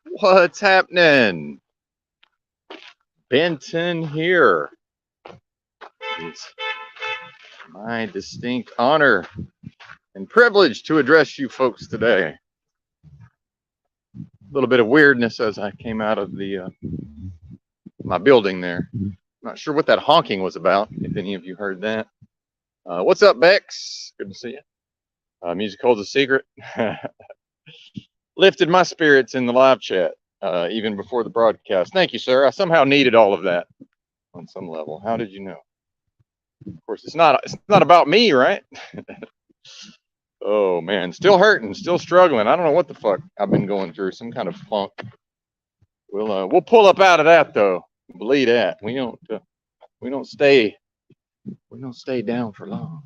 What's happening? Benton here. It's my distinct honor and privilege to address you folks today. A little bit of weirdness as I came out of the my building there. Not sure what that honking was about, if any of you heard that. What's up, Bex? Good to see you. Music holds a secret. Lifted my spirits in the live chat, even before the broadcast. Thank you, sir. I somehow needed all of that on some level. How did you know? Of course, it's not about me, right? Oh man, still hurting, still struggling. I don't know what the fuck I've been going through. Some kind of funk. We'll pull up out of that though. Believe that. We don't stay we don't stay down for long.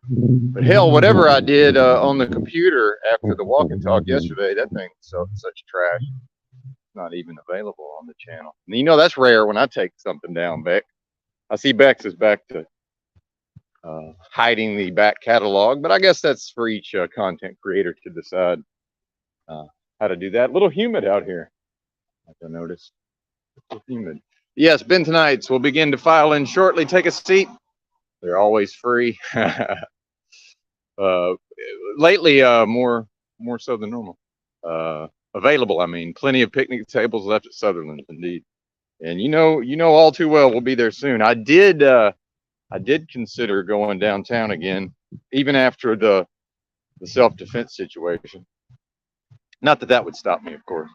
But hell, whatever I did on the computer after the walk and talk yesterday, that thing's such trash. It's not even available on the channel. And you know that's rare when I take something down, Beck. I see Bex is back to hiding the back catalog, but I guess that's for each content creator to decide uh, how to do that. A little humid out here, like I noticed. A little humid. Yes, Bentonites will begin to file in shortly. Take a seat. They're always free. uh, lately, more so than normal. Available, I mean, plenty of picnic tables left at Sutherland, indeed. And you know all too well we'll be there soon. I did consider going downtown again, even after the self defense situation. Not that that would stop me, of course.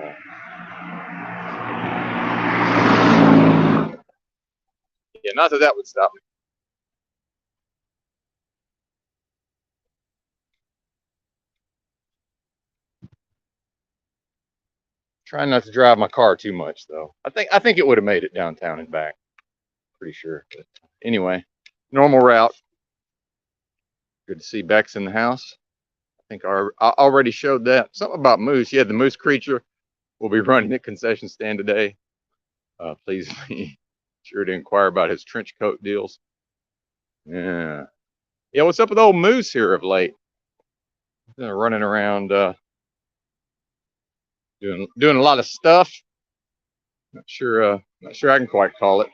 Uh, yeah, not that that would stop me. Trying not to drive my car too much, though. I think it would have made it downtown and back. Pretty sure. But anyway, normal route. Good to see Bex in the house. I think I already showed that. Something about Moose. Yeah, the Moose creature will be running the concession stand today. Please be sure to inquire about his trench coat deals. Yeah. Yeah, what's up with old Moose here of late? Running around doing a lot of stuff. Not sure I can quite call it.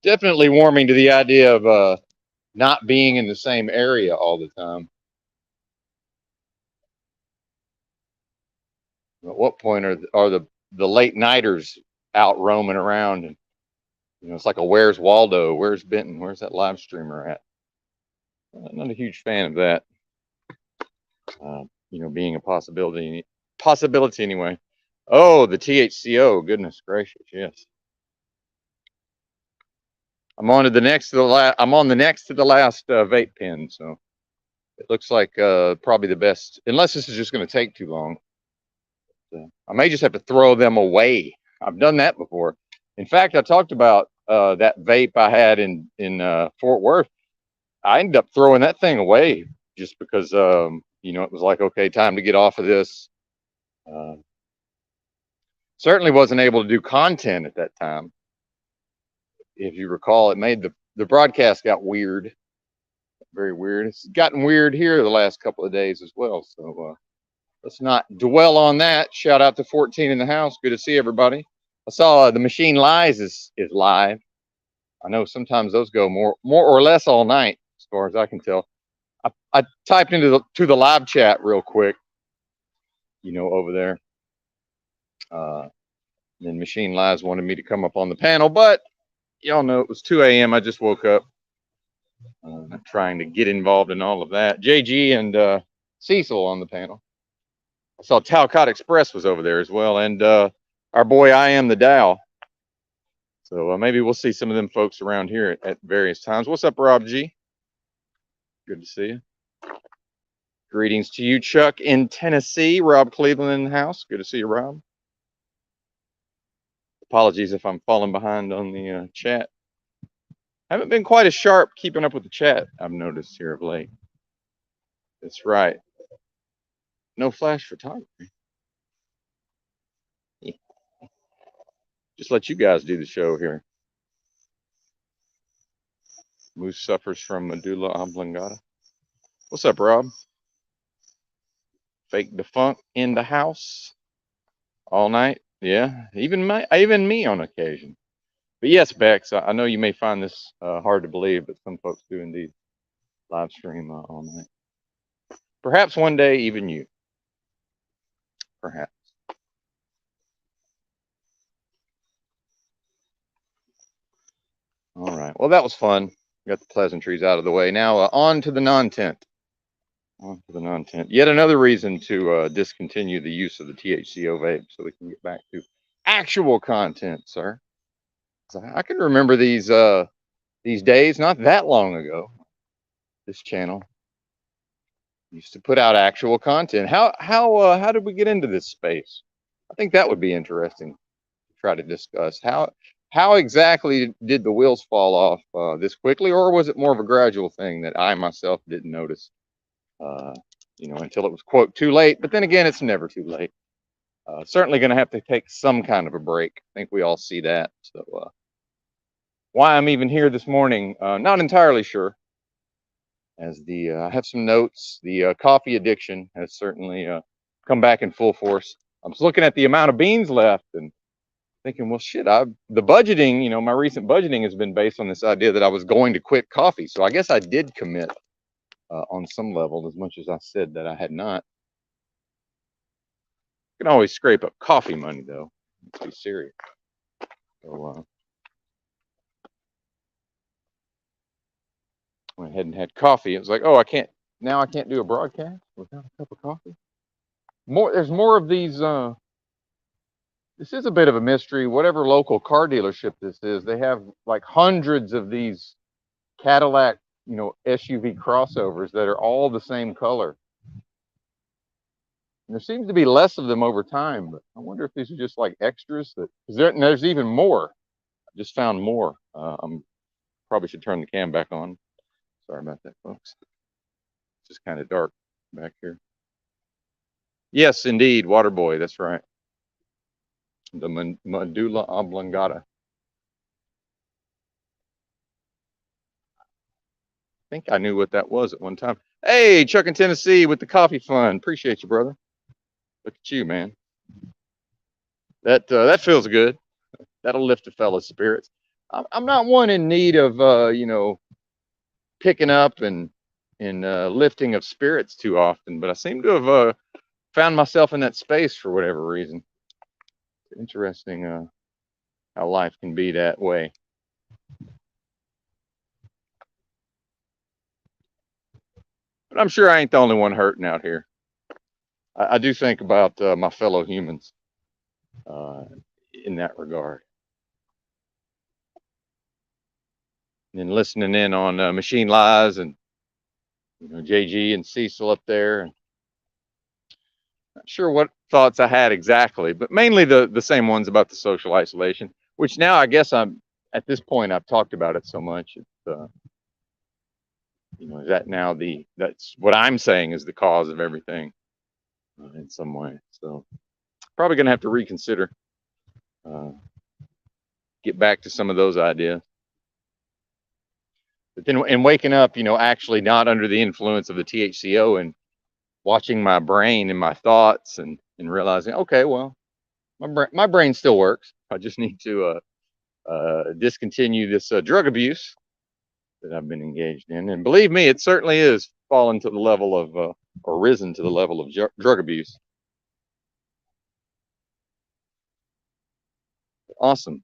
Definitely warming to the idea of not being in the same area all the time. At what point are the late nighters out roaming around? And it's like a Where's Waldo? Where's Benton? Where's that live streamer at? Not a huge fan of that. Being a possibility anyway. Oh, the THCO. Goodness gracious, yes. I'm on the next to the last vape pen, so it looks like probably the best, unless this is just going to take too long. I may just have to throw them away. I've done that before. In fact, I talked about that vape I had in Fort Worth. I ended up throwing that thing away just because it was like, okay, time to get off of this. Uh, Certainly wasn't able to do content at that time. If you recall, it made the broadcast got weird, very weird. It's gotten weird here the last couple of days as well. So let's not dwell on that. Shout out to 14 in the house. Good to see everybody. I saw the Machine Lies is live. I know sometimes those go more or less all night, as far as I can tell. I typed into the live chat real quick, over there. Then Machine Lies wanted me to come up on the panel, but y'all know it was 2 a.m. I just woke up. Trying to get involved in all of that. JG and Cecil on the panel. I saw Talcott Express was over there as well, and our boy I Am the Dow. So maybe we'll see some of them folks around here at various times. What's up, Rob G? Good to see you. Greetings to you, Chuck, in Tennessee. Rob Cleveland in the house. Good to see you, Rob. Apologies if I'm falling behind on the chat. Haven't been quite as sharp keeping up with the chat, I've noticed here of late. That's right. No flash photography. Just let you guys do the show here. Moose suffers from medulla oblongata. What's up, Rob? Fake defunct in the house all night. Yeah, even me on occasion. But yes, Bex, I know you may find this hard to believe, but some folks do indeed live stream all night. Perhaps one day, even you. Perhaps. All right. Well, that was fun. Got the pleasantries out of the way. Now on to the non-tent. On to the non-tent. Yet another reason to discontinue the use of the THCO vape, so we can get back to actual content, sir. I can remember these days not that long ago. This channel used to put out actual content. How did we get into this space? I think that would be interesting to try to discuss. How exactly did the wheels fall off this quickly, or was it more of a gradual thing that I myself didn't notice? Until it was, quote, too late. But then again, it's never too late. Certainly going to have to take some kind of a break. I think we all see that. So why I'm even here this morning, not entirely sure. As I have some notes. The coffee addiction has certainly come back in full force. I was looking at the amount of beans left and thinking, well, shit, the budgeting, my recent budgeting has been based on this idea that I was going to quit coffee. So I guess I did commit on some level, as much as I said that I had not. You can always scrape up coffee money, though. Let's be serious. So went ahead and had coffee. It was like, oh, I can't do a broadcast without a cup of coffee. There's more of these. This is a bit of a mystery. Whatever local car dealership this is, they have like hundreds of these Cadillac, SUV crossovers that are all the same color. And there seems to be less of them over time, but I wonder if these are just like extras. There's even more. I just found more. Probably should turn the cam back on. Sorry about that, folks. It's just kind of dark back here. Yes, indeed, Waterboy. That's right. The medulla oblongata. I think I knew what that was at one time. Hey, Chuck in Tennessee with the coffee fund. Appreciate you, brother. Look at you, man. That feels good. That'll lift a fella's spirits. I'm not one in need of picking up and lifting of spirits too often, but I seem to have found myself in that space for whatever reason. It's interesting how life can be that way. But I'm sure I ain't the only one hurting out here. I do think about my fellow humans in that regard. And listening in on Machine Lies and JG and Cecil up there. Not sure what thoughts I had exactly, but mainly the same ones about the social isolation, which now I guess at this point I've talked about it so much. It's is that now that's what I'm saying is the cause of everything in some way. So probably gonna have to reconsider, get back to some of those ideas. But then in waking up, actually not under the influence of the THCO and watching my brain and my thoughts and realizing, okay, well, my brain still works. I just need to discontinue this drug abuse that I've been engaged in. And believe me, it certainly is fallen to the level of, or risen to the level of drug abuse. Awesome.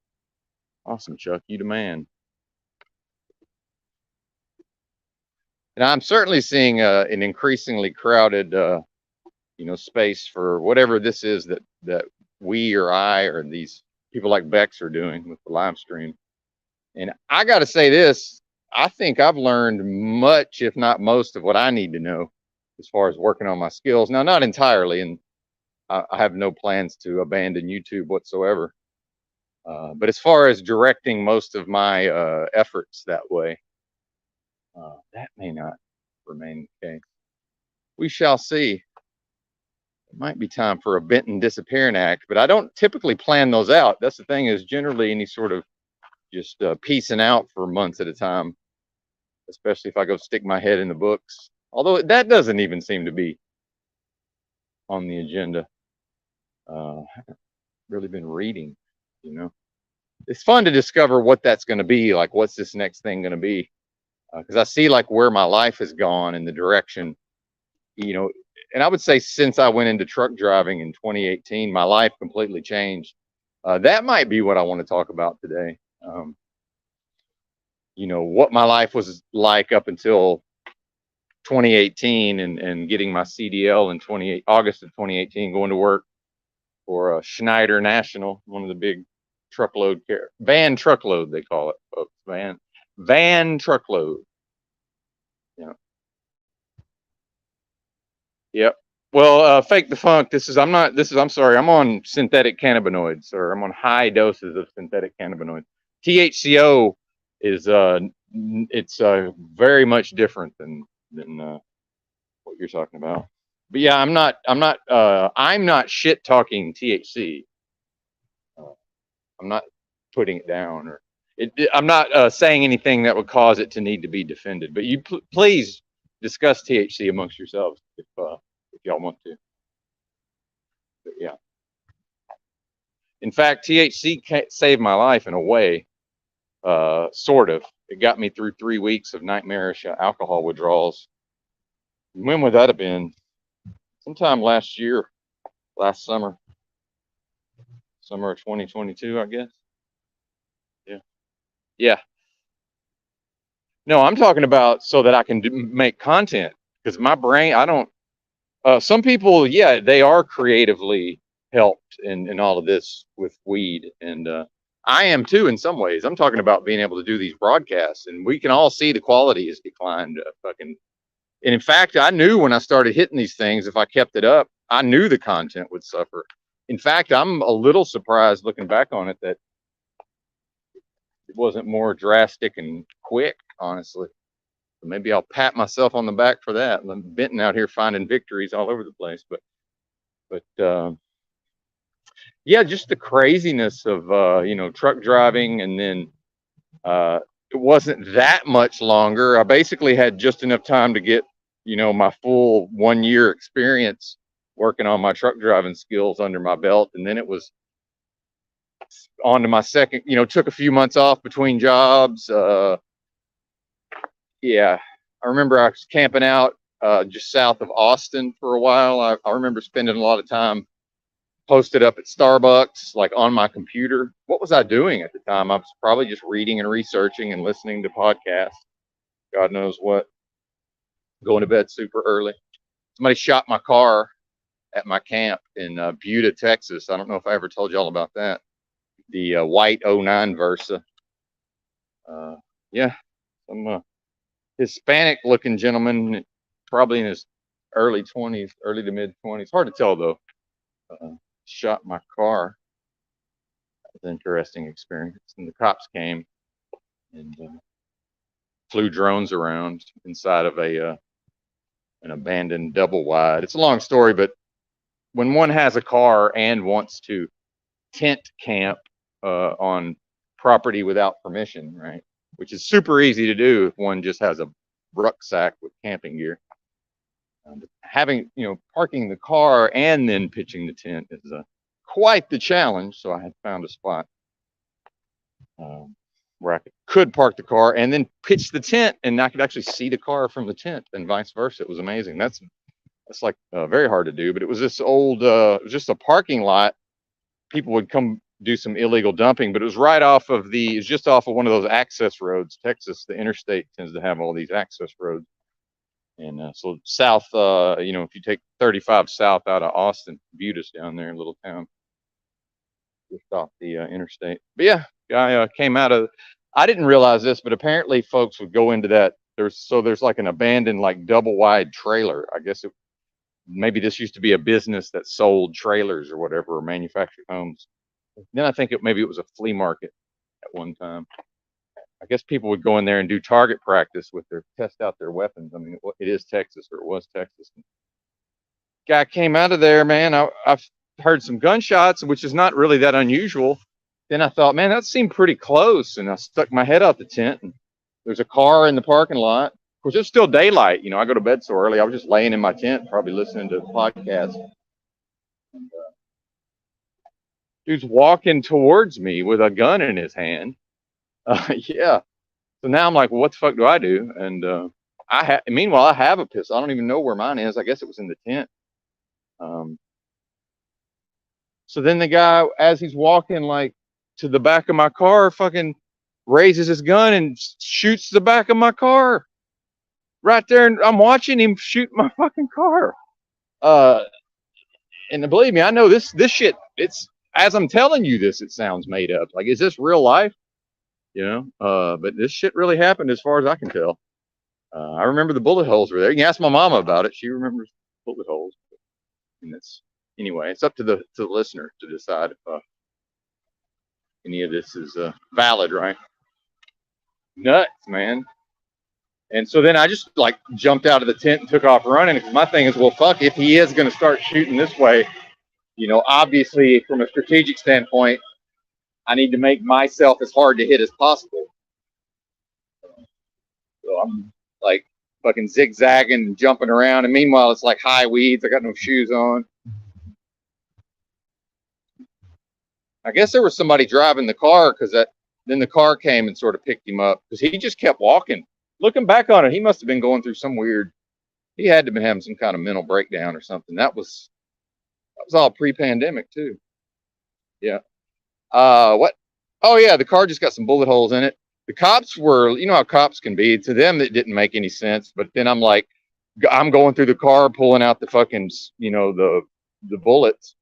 Awesome, Chuck. You the man. And I'm certainly seeing an increasingly crowded, space for whatever this is that we or I or these people like Bex are doing with the live stream. And I got to say this, I think I've learned much, if not most, of what I need to know as far as working on my skills. Now, not entirely, and I have no plans to abandon YouTube whatsoever. But as far as directing most of my efforts that way, that may not remain the case. We shall see. It might be time for a Benton disappearing act, but I don't typically plan those out. That's the thing, is generally any sort of just piecing out for months at a time. especially if I go stick my head in the books. Although that doesn't even seem to be on the agenda. I haven't really been reading, you know. It's fun to discover what that's going to be. Like, what's this next thing going to be? Because I see like where my life has gone in the direction, you know. And I would say since I went into truck driving in 2018, my life completely changed. That might be what I want to talk about today. You know, what my life was like up until 2018 and getting my CDL in August of 2018, going to work for Schneider National, one of the big van truckload, they call it, folks. Van truckload. Yeah. Yep. Well, fake the funk. I'm sorry. I'm on synthetic cannabinoids, or I'm on high doses of synthetic cannabinoids. THCO is it's very much different than what you're talking about. But yeah, I'm not shit talking THC. I'm not putting it down, or I'm not saying anything that would cause it to need to be defended. But you please discuss THC amongst yourselves if y'all want to. But yeah. In fact, THC saved my life in a way, sort of. It got me through 3 weeks of nightmarish alcohol withdrawals. When would that have been? Sometime last summer of 2022, I guess. Yeah. Yeah. No, I'm talking about so that I can make content, because my brain, I don't, some people, yeah, they are creatively helped in all of this with weed. And I am too, in some ways. I'm talking about being able to do these broadcasts, and we can all see the quality has declined. And in fact, I knew when I started hitting these things, if I kept it up, I knew the content would suffer. In fact, I'm a little surprised looking back on it that it wasn't more drastic and quick, honestly. So maybe I'll pat myself on the back for that. I'm Benton out here finding victories all over the place. But yeah, just the craziness of truck driving, and then it wasn't that much longer. I basically had just enough time to get my full 1 year experience working on my truck driving skills under my belt, and then it was on to my second. Took a few months off between jobs. Yeah, I remember I was camping out just south of Austin for a while. I remember spending a lot of time posted up at Starbucks, like on my computer. What was I doing at the time? I was probably just reading and researching and listening to podcasts. God knows what. Going to bed super early. Somebody shot my car at my camp in Buda, Texas. I don't know if I ever told y'all about that. The white 09 Versa. Yeah, some Hispanic looking gentleman, probably in his early 20s, early to mid 20s. Hard to tell though. Shot my car. That was an interesting experience. And the cops came and flew drones around inside of an abandoned double wide. It's a long story, but when one has a car and wants to tent camp on property without permission, right, which is super easy to do if one just has a rucksack with camping gear. Having, parking the car and then pitching the tent is quite the challenge. So I had found a spot where I could park the car and then pitch the tent, and I could actually see the car from the tent, and vice versa. It was amazing. That's like very hard to do, but it was this old, it was just a parking lot. People would come do some illegal dumping, but it was it's just off of one of those access roads. Texas, the interstate tends to have all these access roads. And so south, if you take 35 south out of Austin, Buta's down there, a little town just off the interstate. But yeah, guy came out of, I didn't realize this, but apparently folks would go into that. There's like an abandoned, like double wide trailer. I guess maybe this used to be a business that sold trailers or whatever, or manufactured homes. Then I think maybe it was a flea market at one time. I guess people would go in there and do target practice test out their weapons. I mean, it is Texas, or it was Texas. Guy came out of there, man. I've heard some gunshots, which is not really that unusual. Then I thought, man, that seemed pretty close. And I stuck my head out the tent and There's a car in the parking lot. Of course, it's still daylight. I go to bed so early. I was just laying in my tent, probably listening to podcasts. Dude's walking towards me with a gun in his hand. Yeah. So now I'm like, well, what the fuck do I do? And meanwhile, I have a pistol. I don't even know where mine is. I guess it was in the tent. So then the guy, as he's walking like to the back of my car, fucking raises his gun and shoots the back of my car right there. And I'm watching him shoot my fucking car. And believe me, I know this shit. It's, as I'm telling you this, it sounds made up. Like, is this real life? But this shit really happened as far as I can tell. I remember the bullet holes were there. You can ask my mama about it. She remembers bullet holes. And anyway, it's up to the listener to decide if any of this is valid, right? Nuts, man. And so then I just like jumped out of the tent and took off running. My thing is, well, fuck, if he is going to start shooting this way, obviously from a strategic standpoint, I need to make myself as hard to hit as possible. So I'm like fucking zigzagging and jumping around. And meanwhile, it's like high weeds. I got no shoes on. I guess there was somebody driving the car because then the car came and sort of picked him up because he just kept walking. Looking back on it, he must have been going through he had to have been having some kind of mental breakdown or something. That was all pre-pandemic too. Yeah. What? Oh yeah, the car just got some bullet holes in it. The cops were, how cops can be. To them, it didn't make any sense. But then I'm like, I'm going through the car, pulling out the fucking, the bullets,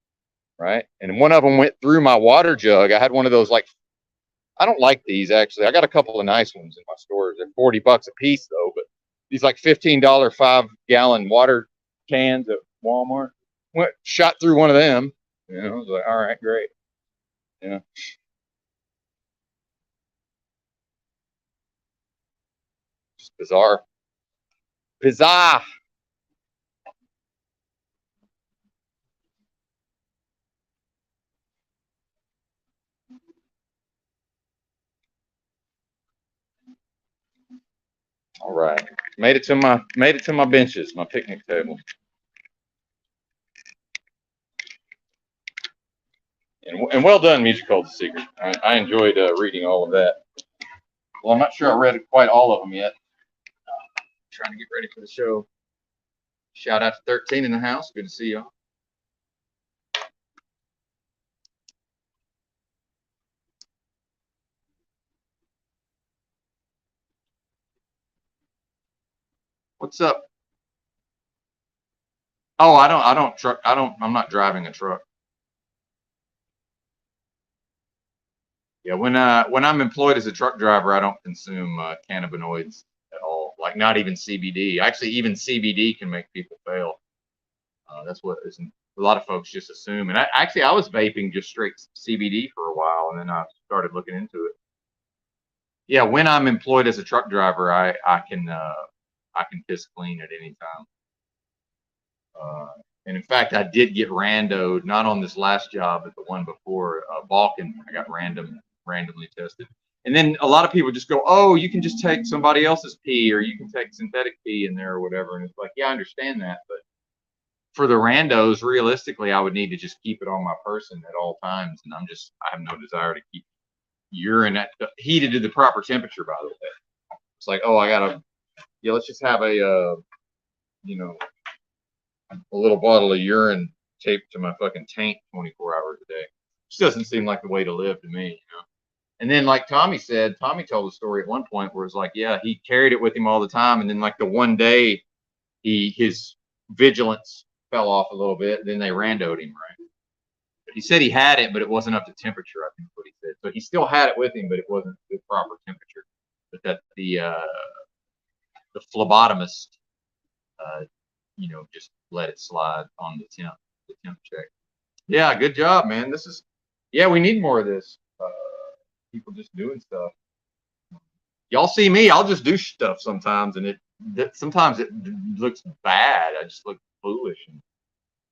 right? And one of them went through my water jug. I had one of those, like, I don't like these actually. I got a couple of nice ones in my stores. They're $40 a piece though. But these like $15 5-gallon water cans at Walmart shot through one of them. I was like, all right, great. Yeah. Just bizarre. All right. Made it to my benches, my picnic table. And well done, Music Called the Secret. I enjoyed reading all of that. Well, I'm not sure I read quite all of them yet. Trying to get ready for the show. Shout out to 13 in the house. Good to see y'all. What's up? Oh, I'm not driving a truck. Yeah, when I'm employed as a truck driver, I don't consume cannabinoids at all. Like not even CBD. Actually, even CBD can make people fail. That's what a lot of folks just assume. And I was vaping just straight CBD for a while, and then I started looking into it. Yeah, when I'm employed as a truck driver, I can piss clean at any time. And in fact, I did get randoed, not on this last job, but the one before, Balkan. I got randomly tested. And then a lot of people just go, oh, you can just take somebody else's pee, or you can take synthetic pee in there or whatever. And it's like, yeah, I understand that. But for the randos, realistically, I would need to just keep it on my person at all times. And I have no desire to keep urine heated to the proper temperature, by the way. It's like, oh, let's just have a little bottle of urine taped to my fucking tank 24 hours a day. Which doesn't seem like the way to live to me, And then, like Tommy told a story at one point where it's like, yeah, he carried it with him all the time. And then, like, the one day his vigilance fell off a little bit. Then they randoed him, right? But he said he had it, but it wasn't up to temperature, I think is what he said. So he still had it with him, but it wasn't the proper temperature. But that the phlebotomist, just let it slide on the temp check. Yeah, good job, man. We need more of this. People just doing stuff. Y'all see me, I'll just do stuff sometimes, and sometimes it looks bad. I just look foolish and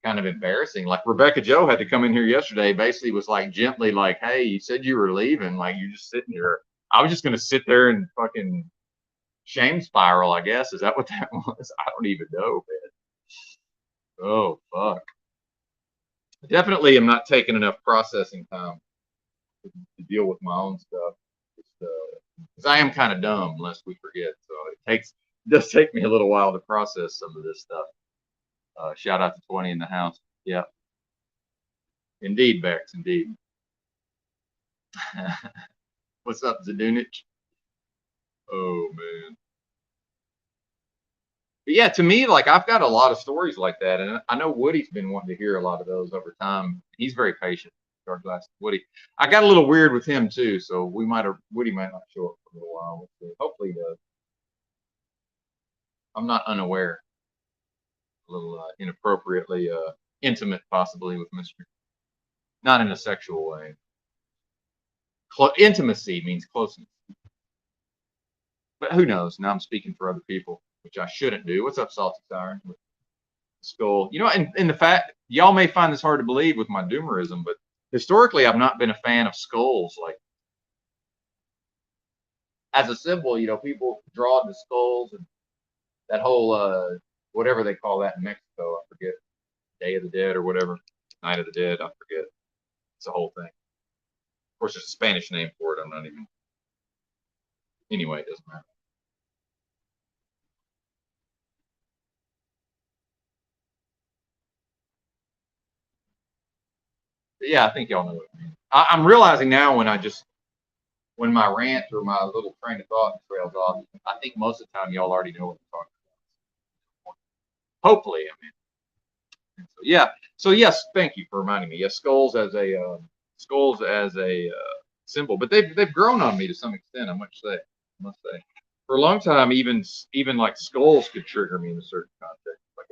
kind of embarrassing. Like Rebecca Joe had to come in here yesterday, basically was like gently like, hey, you said you were leaving, like you're just sitting here. I was just gonna sit there and fucking Shame spiral, I guess. Is that what that was? I don't even know, man. Oh, fuck. Definitely am not taking enough processing time to deal with my own stuff. Because I am kind of dumb, lest we forget. So it does take me a little while to process some of this stuff. Shout out to 20 in the house. Yeah. Indeed, Bex, indeed. What's up, Zadunich? Oh, man. But yeah, to me, like I've got a lot of stories like that, and I know Woody's been wanting to hear a lot of those over time. He's very patient. George Glass, Woody. I got a little weird with him too, so Woody might not show up for a little while. Hopefully, he does. I'm not unaware. A little inappropriately intimate, possibly with Mr. Not in a sexual way. Intimacy means closeness, but who knows? Now I'm speaking for other people, which I shouldn't do. What's up, Salty Siren? Skull. You know, and the fact y'all may find this hard to believe with my doomerism, but historically I've not been a fan of skulls. Like as a symbol, you know, people draw the skulls and that whole whatever they call that in Mexico, I forget, Day of the Dead or whatever, Night of the Dead, I forget. It's a whole thing. Of course, there's a Spanish name for it. I'm not even. Anyway, it doesn't matter. But yeah, I think y'all know what I mean. I'm realizing now when my rant or my little train of thought trails off, I think most of the time y'all already know what I'm talking about. Hopefully, I mean. So yeah. So yes, thank you for reminding me. Yes, skulls as a symbol, but they've grown on me to some extent. I must say. For a long time, even like skulls could trigger me in a certain context. Like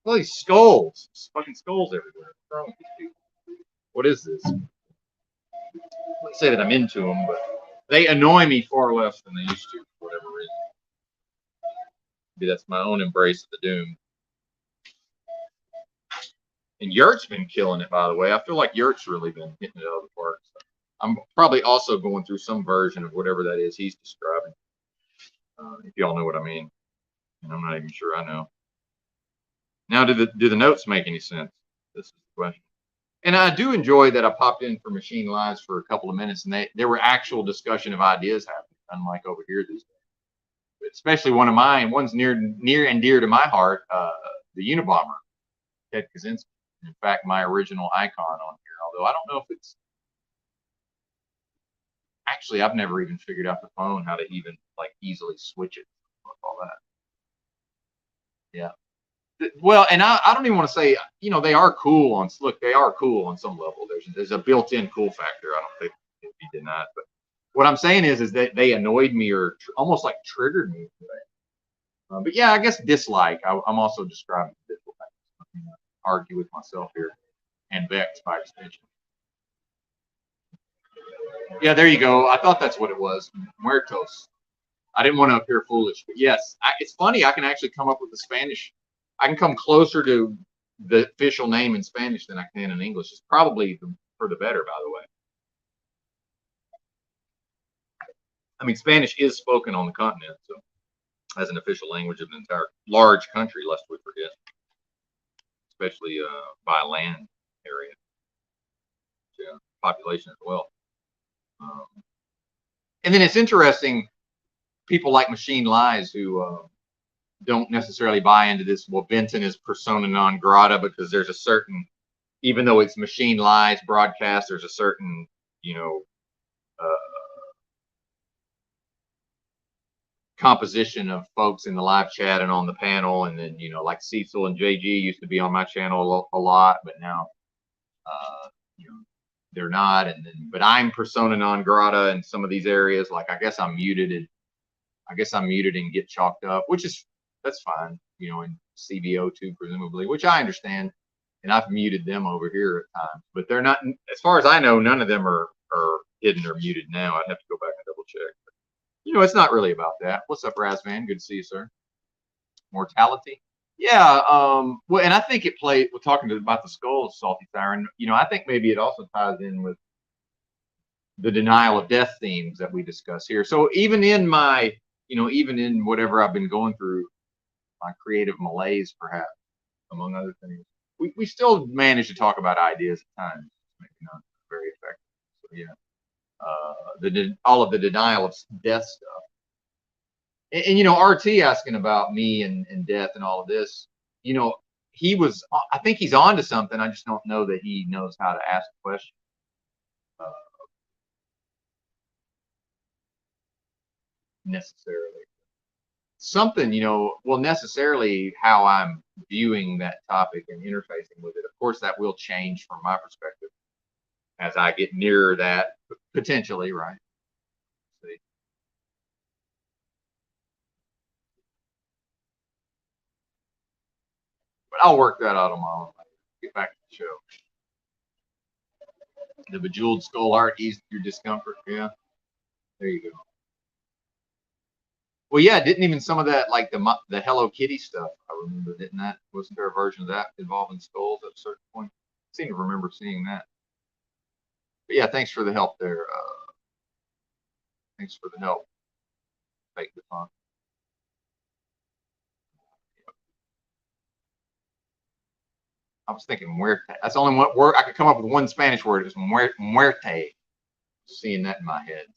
all these skulls, fucking skulls everywhere. What's wrong with these people? What is this? I wouldn't say that I'm into them, but they annoy me far less than they used to for whatever reason. Maybe that's my own embrace of the doom. And Yurt's been killing it, by the way. I feel like Yurt's really been hitting it out of the park. So I'm probably also going through some version of whatever that is he's describing. If y'all know what I mean, and I'm not even sure I know. Now, do the notes make any sense? This is the question. And I do enjoy that I popped in for Machine Lives for a couple of minutes, and there were actual discussion of ideas happening, unlike over here these days. Especially one's near and dear to my heart, the Unabomber, Ted Kaczynski. In fact, my original icon on here. Although I don't know if it's actually, I've never even figured out the phone how to even like easily switch it. All that. Yeah. Well, and I don't even want to say, you know, they are cool on some level. There's a built-in cool factor. I don't think it be denied. But what I'm saying is that they annoyed me or almost like triggered me today. But yeah, I guess dislike. I'm also describing dislike. Argue with myself here and Vex by extension. Yeah, there you go. I thought that's what it was. Muertos. I didn't want to appear foolish, but yes, it's funny. I can actually come up with the Spanish. I can come closer to the official name in Spanish than I can in English. It's probably for the better, by the way. I mean, Spanish is spoken on the continent, so as an official language of an entire large country, lest we forget, especially by land area, yeah, population as well. And then it's interesting, people like Machine Lies who don't necessarily buy into this. Well, Benton is persona non grata because there's a certain, even though it's Machine Lies broadcast, there's a certain, you know, composition of folks in the live chat and on the panel. And then, you know, like Cecil and JG used to be on my channel a lot, but now, you know, they're not. And then, but I'm persona non grata in some of these areas. Like, I guess I'm muted and get chalked up, that's fine, you know, in CBO too, presumably, which I understand. And I've muted them over here at times, but they're not, as far as I know, none of them are hidden or muted now. I'd have to go back and double check. But, you know, it's not really about that. What's up, Razvan? Good to see you, sir. Mortality. Yeah. Well, and I think we're talking about the skulls, Salty Siren. You know, I think maybe it also ties in with the denial of death themes that we discuss here. So even in my even in whatever I've been going through, my creative malaise, perhaps, among other things, we still manage to talk about ideas at times, maybe not very effective. So yeah, all of the denial of death stuff, and RT asking about me and death and all of this, he was, I think he's on to something. I just don't know that he knows how to ask the question. Necessarily. Something, well, necessarily how I'm viewing that topic and interfacing with it. Of course, that will change from my perspective as I get nearer that, potentially, right? See. But I'll work that out on my own. Get back to the show. The bejeweled skull art eased your discomfort. Yeah, there you go. Well, yeah, didn't even some of that, like the Hello Kitty stuff, I remember, didn't that? Wasn't there a version of that involving skulls at a certain point? I seem to remember seeing that. But yeah, thanks for the help there. Thanks for the help. Fake the fun. I was thinking muerte. That's the only one word I could come up with. One Spanish word is muerte. Seeing that in my head.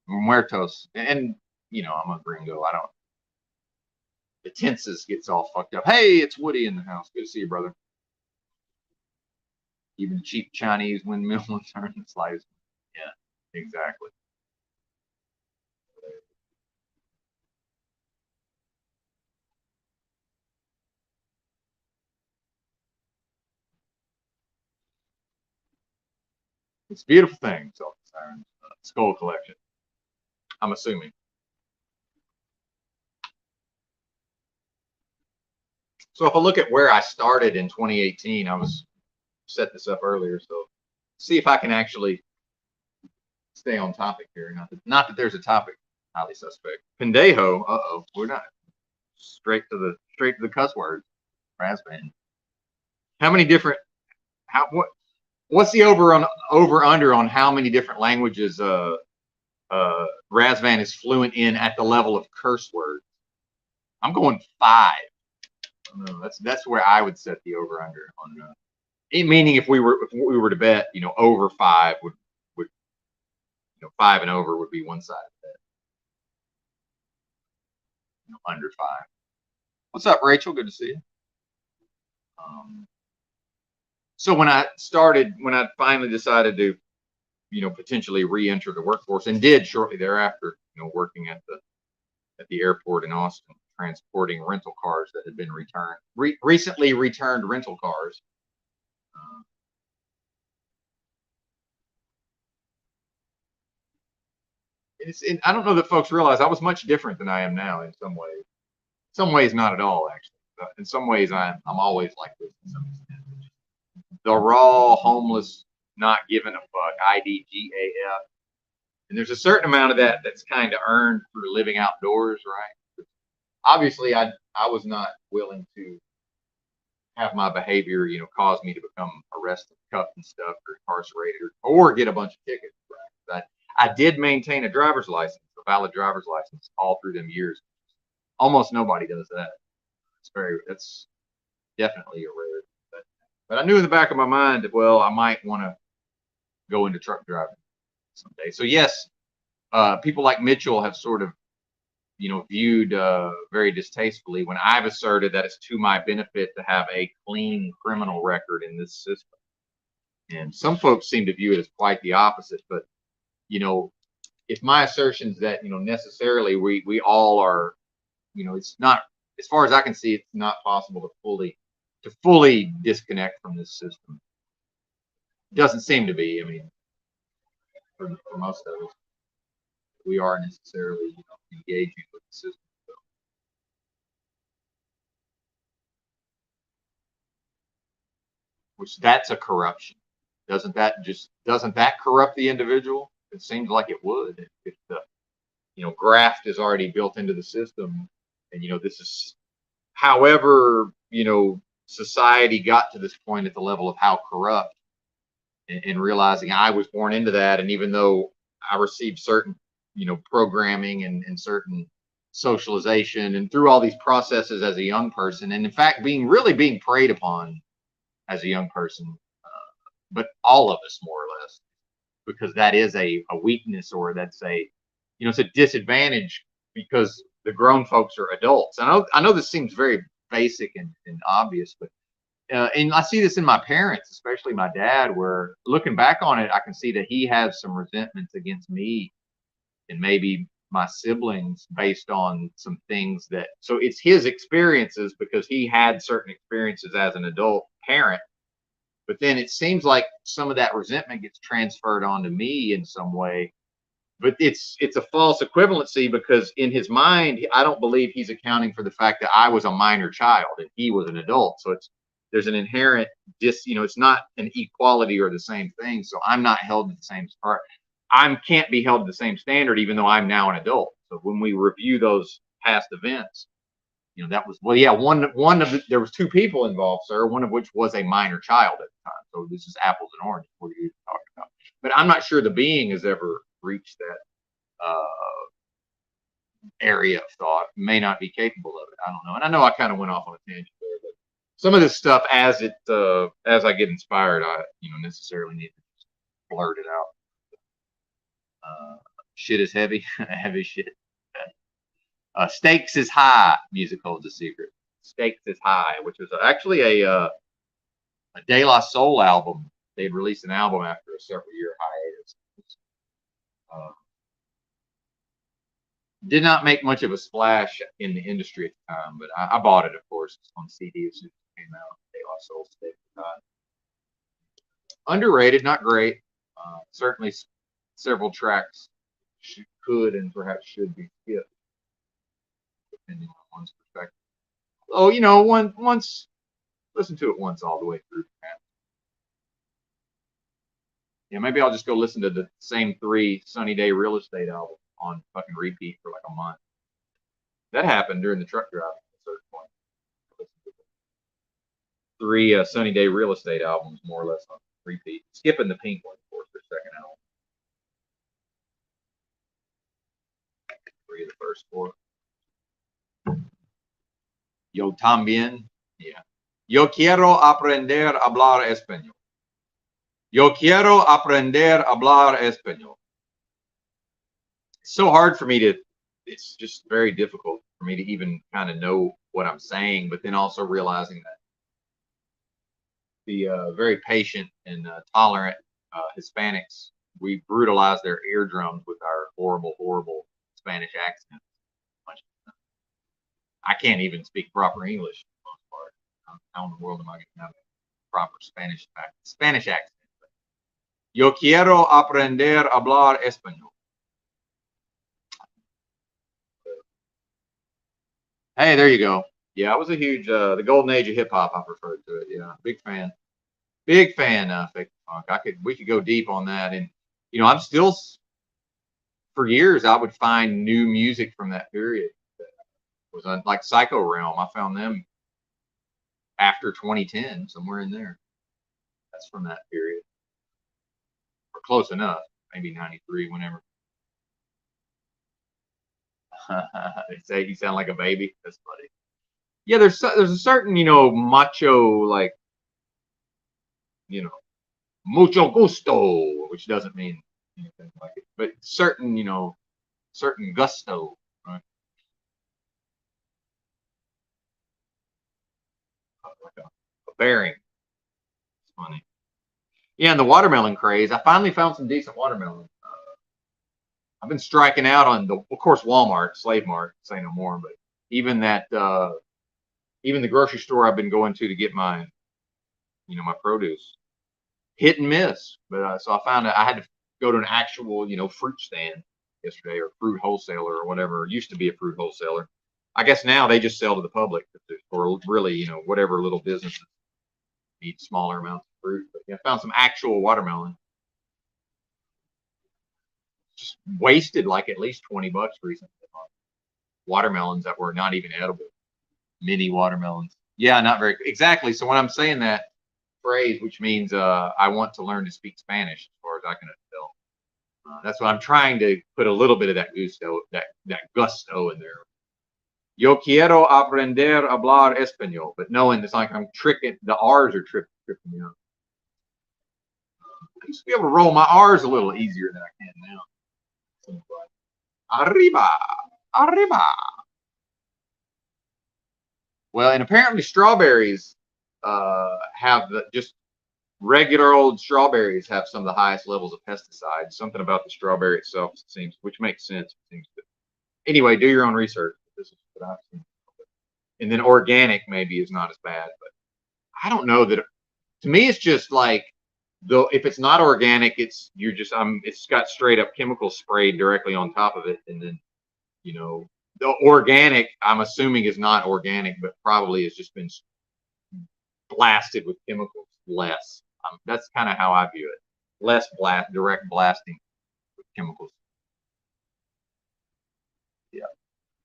Muertos. And I'm a gringo. I don't. The tenses gets all fucked up. Hey, it's Woody in the house. Good to see you, brother. Even cheap Chinese windmill will turn the slightest. Yeah, exactly. It's a beautiful thing. So, skull collection. I'm assuming. So if I look at where I started in 2018, I was set this up earlier. So see if I can actually stay on topic here. Not that there's a topic. Highly suspect. Pendejo. We're not straight to the cuss words. Razvan. How many different? What's the over under on how many different languages Razvan is fluent in at the level of curse words? I'm going 5. No, that's where I would set the over under on. Meaning if we were to bet, over 5 would 5 and over would be one side of bet. Under 5. What's up, Rachel? Good to see you. So when I finally decided to, potentially re-enter the workforce, and did shortly thereafter, working at the airport in Austin, transporting rental cars that had been recently returned rental cars. I don't know that folks realize I was much different than I am now in some ways. Some ways, not at all, actually. But in some ways, I'm always like this to some extent. The raw, homeless, not giving a fuck, IDGAF. And there's a certain amount of that that's kind of earned through living outdoors, right? Obviously, I was not willing to have my behavior, cause me to become arrested, cuffed, and stuff, or incarcerated, or get a bunch of tickets. Right? I did maintain a driver's license, a valid driver's license, all through them years. Almost nobody does that. That's definitely a rarity. But I knew in the back of my mind that, well, I might want to go into truck driving someday. So yes, people like Mitchell have sort of, viewed very distastefully when I've asserted that it's to my benefit to have a clean criminal record in this system. And some folks seem to view it as quite the opposite. But, if my assertions that, necessarily we all are, it's not, as far as I can see, it's not possible to fully disconnect from this system. It doesn't seem to be. I mean, for most of us, we are necessarily, engaging with the system. So. Which that's a corruption. Doesn't that corrupt the individual? It seems like it would if the graft is already built into the system, and this is however society got to this point at the level of how corrupt, and realizing I was born into that, and even though I received certain programming and certain socialization and through all these processes as a young person, and in fact being preyed upon as a young person, but all of us more or less, because that is a weakness, or that's it's a disadvantage because the grown folks are adults. I know this seems very basic and obvious, but and I see this in my parents, especially my dad, where looking back on it, I can see that he has some resentments against me and maybe my siblings based on some things so it's his experiences because he had certain experiences as an adult parent. But then it seems like some of that resentment gets transferred onto me in some way. But it's a false equivalency because in his mind, I don't believe he's accounting for the fact that I was a minor child and he was an adult. So there's an inherent it's not an equality or the same thing. So I'm not held to the same part. I can't be held to the same standard, even though I'm now an adult. So when we review those past events, that was, well, yeah, there was two people involved, sir, one of which was a minor child at the time. So this is apples and oranges, what you're talking about. But I'm not sure the being has ever reached that area of thought, may not be capable of it. I don't know. And I know I kind of went off on a tangent there, but some of this stuff, as I get inspired, I necessarily need to just blurt it out. Shit is heavy, heavy shit. Stakes is High music holds a secret. Stakes is High, which was actually a De La Soul album. They'd released an album after a several year hiatus. Did not make much of a splash in the industry at the time, but I bought it, of course, on CD as soon as it came out. De La Soul, Stakes is High. Underrated, not great. Certainly several tracks could and perhaps should be skipped, depending on one's perspective. Oh, once listen to it once all the way through. Yeah, maybe I'll just go listen to the same 3 Sunny Day Real Estate albums on fucking repeat for like a month. That happened during the truck driving at a certain point. 3 Sunny Day Real Estate albums, more or less on repeat. Skipping the Pink one, of course, their second album. 3 of the first 4. Yo también, yeah. Yo quiero aprender a hablar español. Yo quiero aprender a hablar español. It's so hard for me it's just very difficult for me to even kind of know what I'm saying, but then also realizing that the very patient and tolerant Hispanics, we brutalize their eardrums with our horrible, horrible Spanish accent. I can't even speak proper English for the most part. How in the world am I going to have a proper Spanish accent? Yo quiero aprender a hablar español. Hey, there you go. Yeah, I was a huge, the golden age of hip hop, I referred to it. Yeah, big fan. Big fan of Fake Funk. We could go deep on that. And, I'm still, for years, I would find new music from that period. Was like Psycho Realm. I found them after 2010, somewhere in there. That's from that period. Or close enough. Maybe 93, whenever. They say you sound like a baby. That's funny. Yeah, there's a certain, macho, like, mucho gusto, which doesn't mean anything like it, but certain gusto, right? Like a bearing. It's funny. Yeah, and the watermelon craze. I finally found some decent watermelon. I've been striking out on of course, Walmart, Slave Mart, say no more, but even that, even the grocery store I've been going to get my, my produce, hit and miss. But so I found that I had to go to an actual, fruit stand yesterday, or fruit wholesaler, or whatever. It used to be a fruit wholesaler. I guess now they just sell to the public, or really, whatever little businesses need smaller amounts of fruit. But yeah, I found some actual watermelon. Just wasted like at least $20 recently on watermelons that were not even edible. Mini watermelons. Yeah, not very exactly. So when I'm saying that phrase, which means I want to learn to speak Spanish, as far as I can tell, That's what I'm trying to put a little bit of that gusto, that gusto in there. Yo quiero aprender a hablar español, but knowing it's like I'm tricking, the R's are tripping me up. I used to be able to roll my R's a little easier than I can now. Arriba, arriba. Well, and apparently strawberries have just regular old strawberries have some of the highest levels of pesticides. Something about the strawberry itself seems, which makes sense. Seems to. Anyway, do your own research. This is what I've seen. And then organic maybe is not as bad, but I don't know that. To me, it's just like, though, if it's not organic, it's got straight up chemicals sprayed directly on top of it, and then the organic, I'm assuming, is not organic, but probably has just been blasted with chemicals less. That's kind of how I view it. Less direct blasting with chemicals. Yeah.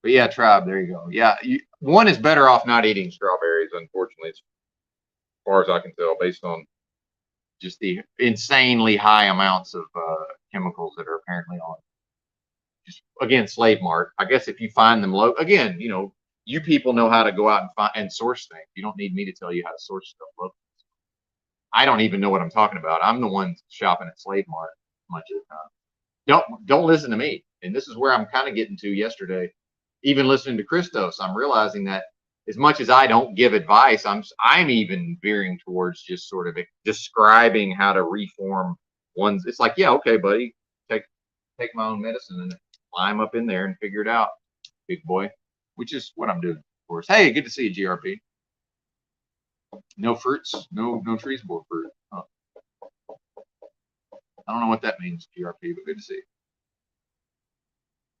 But yeah, Tribe, there you go. Yeah, one is better off not eating strawberries, unfortunately, as far as I can tell, based on just the insanely high amounts of chemicals that are apparently on. Just again, Slave Mart. I guess if you find them low, again, you people know how to go out and find and source things. You don't need me to tell you how to source stuff locally. I don't even know what I'm talking about. I'm the one shopping at Slave Mart much of the time. Don't listen to me. And this is where I'm kind of getting to yesterday. Even listening to Christos, I'm realizing that as much as I don't give advice, I'm even veering towards just sort of describing how to reform one's. It's like, yeah, okay, buddy, take my own medicine and climb up in there and figure it out, big boy. Which is what I'm doing, of course. Hey, good to see you, GRP. No fruits, no trees bore fruit. Huh. I don't know what that means, GRP, but good to see you.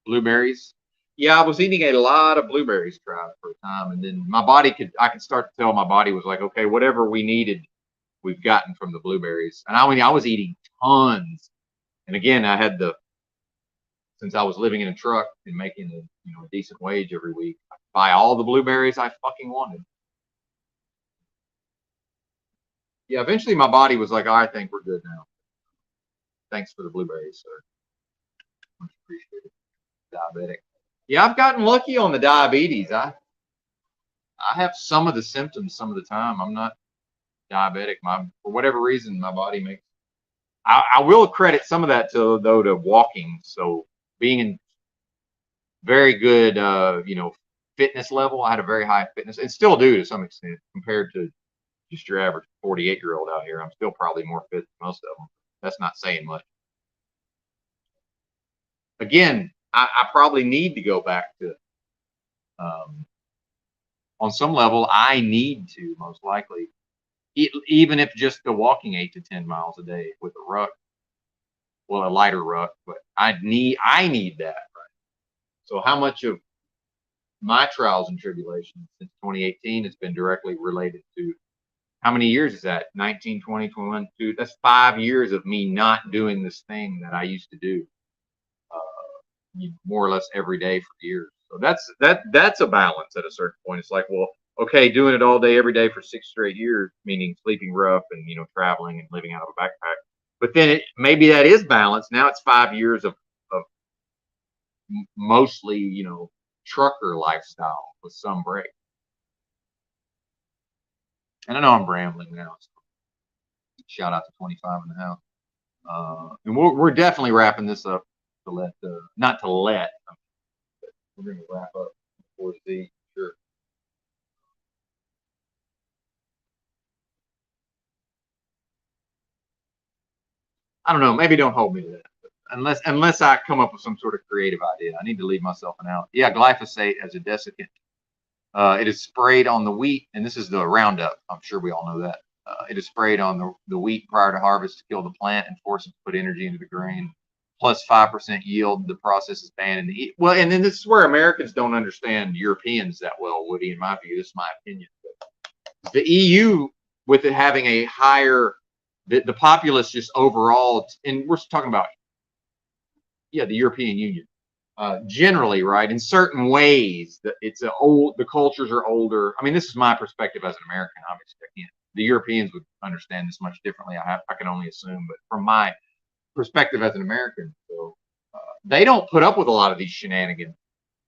Blueberries. Yeah, I was eating a lot of blueberries, Tribe, for a time, and then I could start to tell my body was like, okay, whatever we needed, we've gotten from the blueberries. And I was eating tons. And again, since I was living in a truck and making a decent wage every week, I could buy all the blueberries I fucking wanted. Yeah, eventually my body was like, I think we're good now. Thanks for the blueberries, sir. Much appreciated. Diabetic. Yeah, I've gotten lucky on the diabetes. I have some of the symptoms some of the time. I'm not diabetic. For whatever reason, my body makes. I will credit some of that to walking. So being in very good, fitness level. I had a very high fitness, and still do to some extent compared to just your average 48-year-old out here. I'm still probably more fit than most of them. That's not saying much. Again, I probably need to go back to, on some level, I need to most likely, even if just the walking 8 to 10 miles a day with a ruck, well, a lighter ruck, but I need that. Right? So how much of my trials and tribulations since 2018 has been directly related to, how many years is that? 19, 20, 21, 22. That's 5 years of me not doing this thing that I used to do more or less every day for years. So that's a balance at a certain point. It's like, well, okay, doing it all day, every day for 6 straight years, meaning sleeping rough and traveling and living out of a backpack. But then maybe that is balance. Now it's 5 years of mostly trucker lifestyle with some break. And I know I'm rambling now. So shout out to 25 in the house. And we're definitely wrapping this up to let, not to let, but we're going to wrap up before Z. Sure. I don't know. Maybe don't hold me to that. Unless I come up with some sort of creative idea. I need to leave myself an out. Yeah, glyphosate as a desiccant. It is sprayed on the wheat, and this is the Roundup. I'm sure we all know that. It is sprayed on the wheat prior to harvest to kill the plant and force it to put energy into the grain. Plus 5% yield. The process is banned in the well, and then this is where Americans don't understand Europeans that well, Woody. In my view, this is my opinion. But the EU, with it having a higher, the populace just overall, and we're talking about, the European Union. Generally, right, in certain ways, the cultures are older. I mean, this is my perspective as an American. Obviously, I can't. The Europeans would understand this much differently. I can only assume, but from my perspective as an American. So they don't put up with a lot of these shenanigans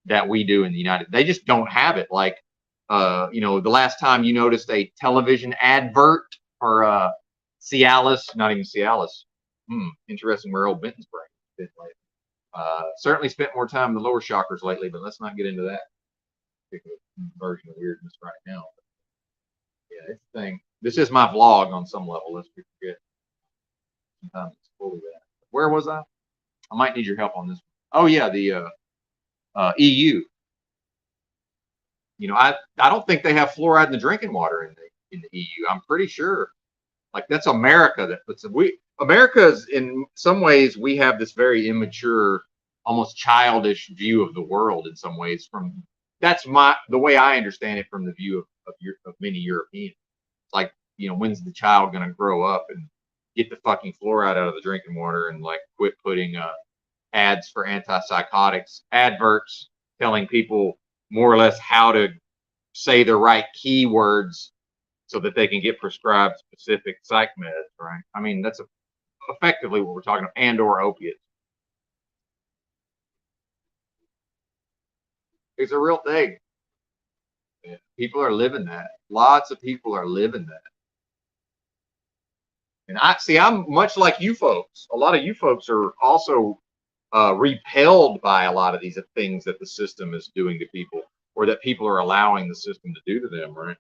that we do in the United. They just don't have it. Like, you know, the last time you noticed a television advert for Cialis, not even Cialis. Interesting where old Benton's brain has been lately. Certainly spent more time in the lower chakras lately, but let's not get into that particular version of weirdness right now. Yeah, it's the thing. This is my vlog on some level, lest we forget. Sometimes it's fully that. Where was I? I might need your help on this one. Oh yeah, the EU. You know, I don't think they have fluoride in the drinking water in the EU. I'm pretty sure. Like that's America that puts it. America's in some ways we have this very immature, almost childish view of the world in some ways. That's the way I understand it from the view of many Europeans. It's like, you know, when's the child gonna grow up and get the fucking fluoride out of the drinking water and like quit putting ads for antipsychotics, adverts telling people more or less how to say the right keywords so that they can get prescribed specific psych meds, right? I mean, that's effectively what we're talking about, and/or opiates. It's a real thing. People are living that. Lots of people are living that. And I'm much like you folks. A lot of you folks are also repelled by a lot of these things that the system is doing to people, or that people are allowing the system to do to them, right?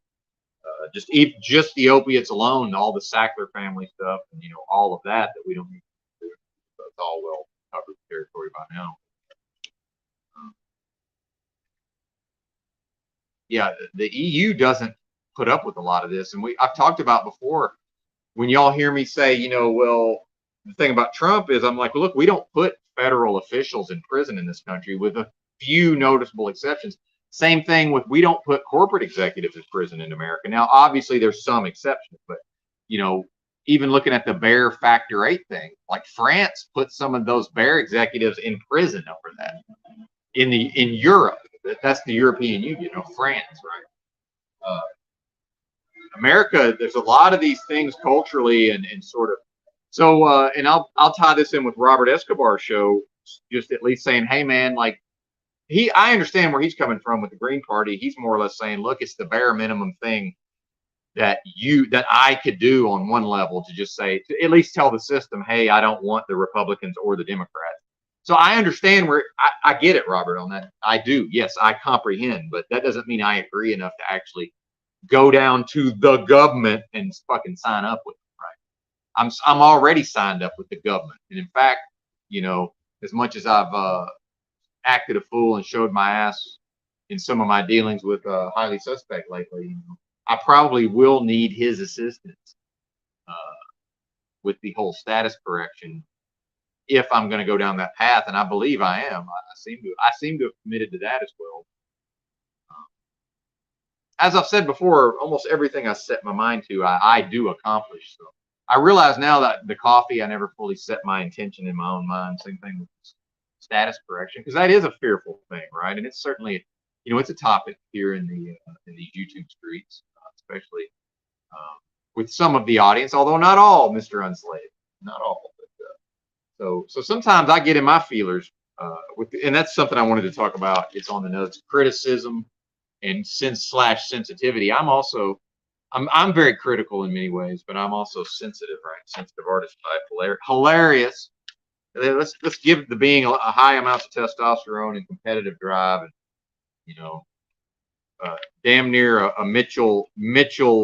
Just the opiates alone, all the Sackler family stuff, and you know all of that we don't need to do. That's all well covered territory by now. Yeah, the EU doesn't put up with a lot of this, and I've talked about before. When y'all hear me say, you know, well, the thing about Trump is, I'm like, well, look, we don't put federal officials in prison in this country, with a few noticeable exceptions. Same thing with, we don't put corporate executives in prison in America. Now, obviously, there's some exceptions, but you know, even looking at the Bear Factor 8 thing, like France put some of those Bear executives in prison over that. In Europe, that's the European Union, France, right? America, there's a lot of these things culturally and sort of. So, and I'll tie this in with Robert Escobar's show, just at least saying, hey man, like I understand where he's coming from with the Green Party. He's more or less saying, look, it's the bare minimum thing that I could do on one level, to just say, to at least tell the system, hey, I don't want the Republicans or the Democrats. So I understand where I get it, Robert, on that. I do. Yes, I comprehend, but that doesn't mean I agree enough to actually go down to the government and fucking sign up with them, right? I'm already signed up with the government. And in fact, you know, as much as I've acted a fool and showed my ass in some of my dealings with highly suspect lately, you know, I probably will need his assistance with the whole status correction if I'm going to go down that path, and I believe I am. I seem to have committed to that as well. As I've said before, almost everything I set my mind to, I do accomplish. So I realize now that the coffee, I never fully set my intention in my own mind. Same thing with status correction, because that is a fearful thing, right? And it's certainly, you know, it's a topic here in these YouTube streets, especially with some of the audience, although not all, Mr. Unslaved, not all. But, so sometimes I get in my feelers and that's something I wanted to talk about. It's on the notes: criticism and sensitivity. I'm very critical in many ways, but I'm also sensitive, right? Sensitive artist type, hilarious. Let's give the being a high amount of testosterone and competitive drive, and you know, damn near a Mitchell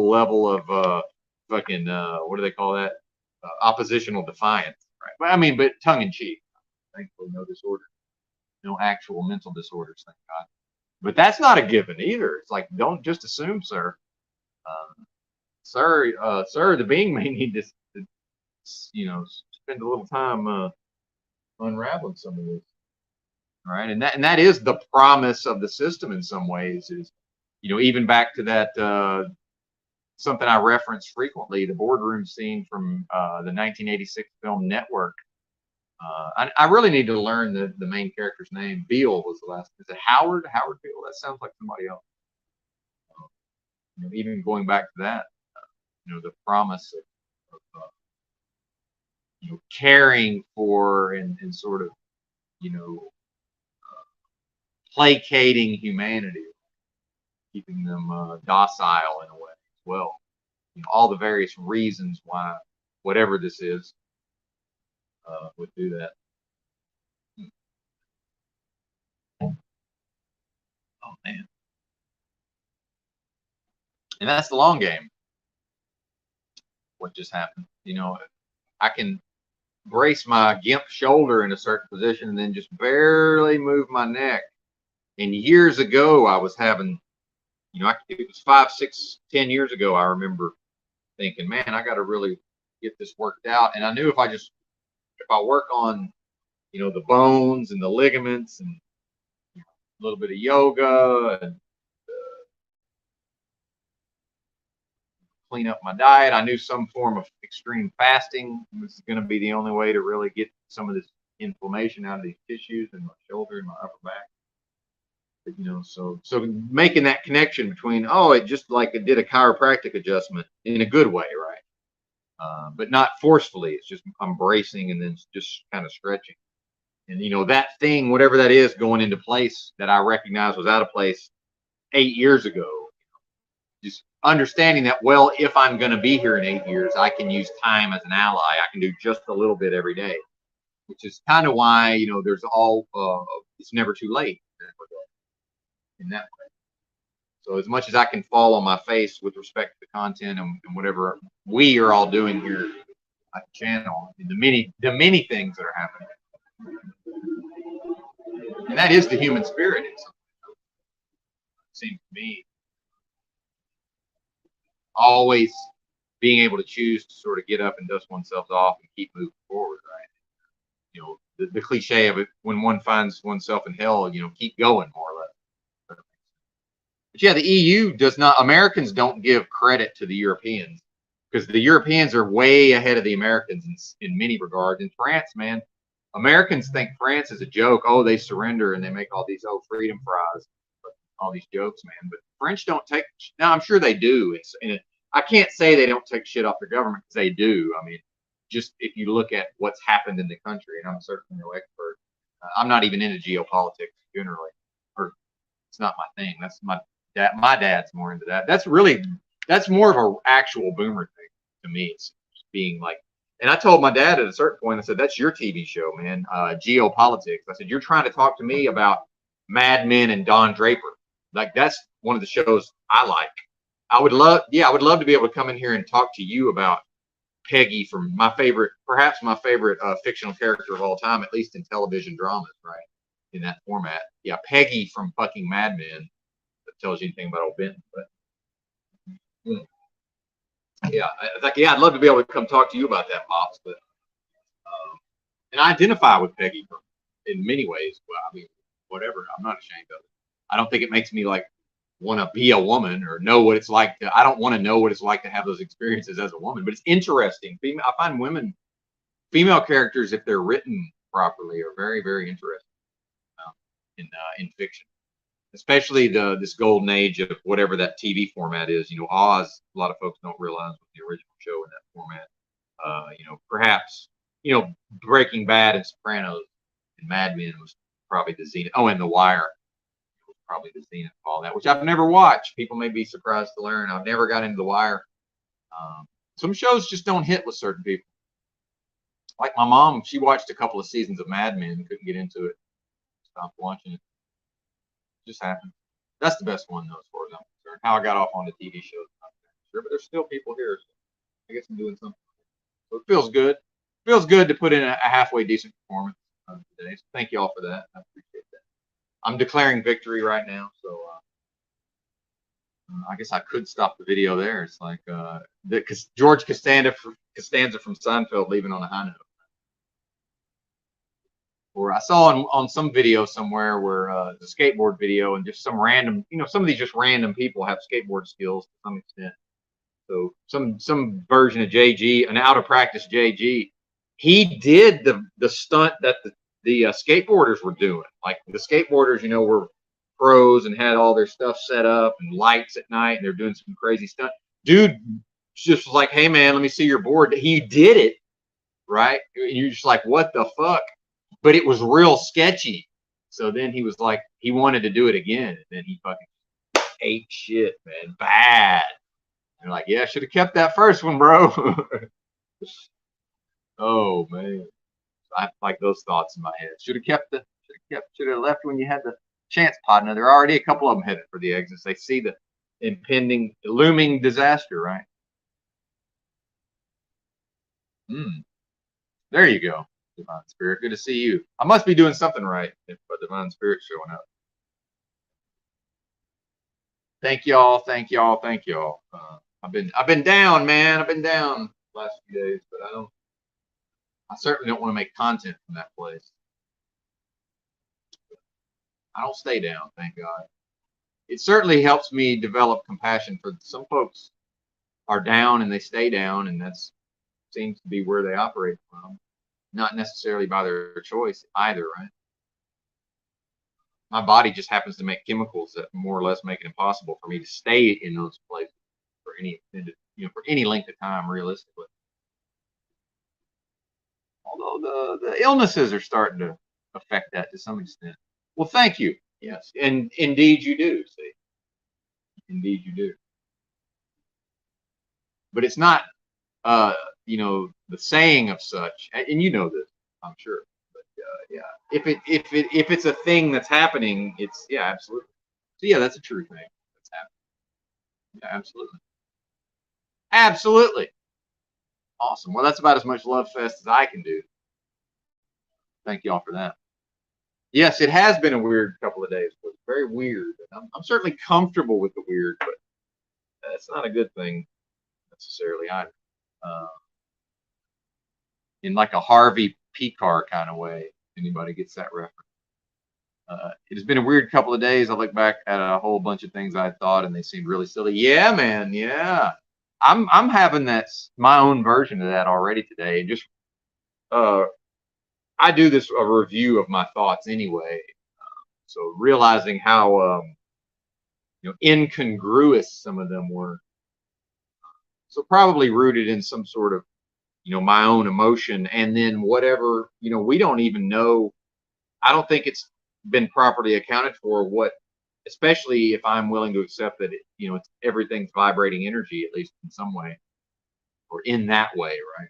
level of fucking what do they call that? Oppositional defiance, right? But I mean, but tongue in cheek. Thankfully, no disorder, no actual mental disorders, thank God. But that's not a given either. It's like, don't just assume, sir. Sir, the being may need to, you know, spend a little time unraveling some of this, right? And that is the promise of the system in some ways. Is, you know, even back to that something I reference frequently, the boardroom scene from the 1986 film Network. I really need to learn the main character's name. Beale was the last. Is it Howard? Howard Beale? That sounds like somebody else. You know, even going back to that, you know, the promise of caring for and sort of, you know, placating humanity, keeping them docile in a way as well. All the various reasons why whatever this is would do that. Oh man. And that's the long game. What just happened? I can brace my gimp shoulder in a certain position and then just barely move my neck. And years ago, I was having, it was 5, 6, 10 years ago, I remember thinking, man, I got to really get this worked out. And I knew if I work on, the bones and the ligaments and a little bit of yoga and clean up my diet, I knew some form of extreme fasting was going to be the only way to really get some of this inflammation out of these tissues in my shoulder and my upper back. But, so making that connection between, it just like it did a chiropractic adjustment in a good way, right? But not forcefully. It's just I'm bracing and then just kind of stretching. And, that thing, whatever that is, going into place that I recognized was out of place 8 years ago, just understanding that, well, if I'm going to be here in 8 years, I can use time as an ally. I can do just a little bit every day, which is kind of why, there's it's never too late in that way. So as much as I can fall on my face with respect to the content and whatever we are all doing here at the channel, and the many things that are happening. And that is the human spirit. It seems to me. Always being able to choose to sort of get up and dust oneself off and keep moving forward, right? The cliche of it, when one finds oneself in hell, keep going, more or less. But yeah, the EU does not, Americans don't give credit to the Europeans because the Europeans are way ahead of the Americans in many regards. In France, man, Americans think France is a joke. Oh, they surrender and they make all these freedom fries, all these jokes, man. But French don't take. Now I'm sure they do. I can't say they don't take shit off the government because they do. I mean, just if you look at what's happened in the country, and I'm certainly no expert. I'm not even into geopolitics generally, or it's not my thing. That's my dad. My dad's more into that. That's more of an actual boomer thing to me. It's just being like. And I told my dad at a certain point, I said, that's your TV show, man, geopolitics. I said, you're trying to talk to me about Mad Men and Don Draper. Like, that's one of the shows I like. I would love to be able to come in here and talk to you about Peggy from perhaps my favorite fictional character of all time, at least in television dramas, right? In that format. Yeah, Peggy from fucking Mad Men. That tells you anything about old Benton, but. Yeah, I'd love to be able to come talk to you about that, Pops. But and I identify with Peggy in many ways. Well, I mean, whatever. I'm not ashamed of it. I don't think it makes me like want to be a woman or know what it's like to. I don't want to know what it's like to have those experiences as a woman. But it's interesting. I find female characters, if they're written properly, are very, very interesting in fiction. Especially this golden age of whatever that TV format is. Oz, a lot of folks don't realize was the original show in that format. Perhaps, Breaking Bad and Sopranos and Mad Men was probably the zenith. Oh, and The Wire was probably the zenith of all that, which I've never watched. People may be surprised to learn. I've never got into The Wire. Some shows just don't hit with certain people. Like my mom, she watched a couple of seasons of Mad Men, couldn't get into it, stopped watching it. Just happened. That's the best one, though, as far as I'm concerned. How I got off on the TV shows, I'm not sure, but there's still people here. So I guess I'm doing something. So it feels good. Feels good to put in a halfway decent performance today. So thank you all for that. I appreciate that. I'm declaring victory right now, so I guess I could stop the video there. It's like George Costanza from Seinfeld leaving on a high note. Or I saw on some video somewhere where the skateboard video and just some random, some of these just random people have skateboard skills to some extent. So some version of JG, an out of practice JG, he did the stunt that the skateboarders were doing. Like the skateboarders, were pros and had all their stuff set up and lights at night and they're doing some crazy stunt. Dude just was like, hey man, let me see your board. He did it right? And you're just like, what the fuck? But it was real sketchy. So then he was like, he wanted to do it again, and then he fucking ate shit, man, bad. And like, yeah, should have kept that first one, bro. Oh man, I have like those thoughts in my head. Should have left when you had the chance, partner. There are already a couple of them headed for the exits. They see the impending, looming disaster, right? There you go, Divine Spirit. Good to see you. I must be doing something right if a Divine Spirit's showing up. Thank y'all. Thank y'all. Thank y'all. I've been down, man. I've been down the last few days, but I certainly don't want to make content from that place. I don't stay down, thank God. It certainly helps me develop compassion for some folks are down and they stay down, and that's seems to be where they operate from. Not necessarily by their choice either, right? My body just happens to make chemicals that more or less make it impossible for me to stay in those places for any extended, for any length of time, realistically. Although the illnesses are starting to affect that to some extent. Well, thank you. Yes, and indeed you do. See, indeed you do. But it's not, the saying of such, and you know this, I'm sure. But yeah, if it's a thing that's happening, it's yeah, absolutely. So yeah, that's a true thing that's happening. Yeah, absolutely, absolutely. Awesome. Well, that's about as much love fest as I can do. Thank y'all for that. Yes, it has been a weird couple of days. It was very weird. I'm certainly comfortable with the weird, but that's not a good thing necessarily either. Uh, in like a Harvey Picar kind of way. Anybody gets that reference? It has been a weird couple of days. I look back at a whole bunch of things I thought, and they seemed really silly. Yeah, man. Yeah, I'm having that my own version of that already today. Just uh, I do this a review of my thoughts anyway. So realizing how incongruous some of them were. So probably rooted in some sort of my own emotion, and then whatever we don't even know. I don't think it's been properly accounted for what, especially if I'm willing to accept that it's everything's vibrating energy, at least in some way or in that way, right?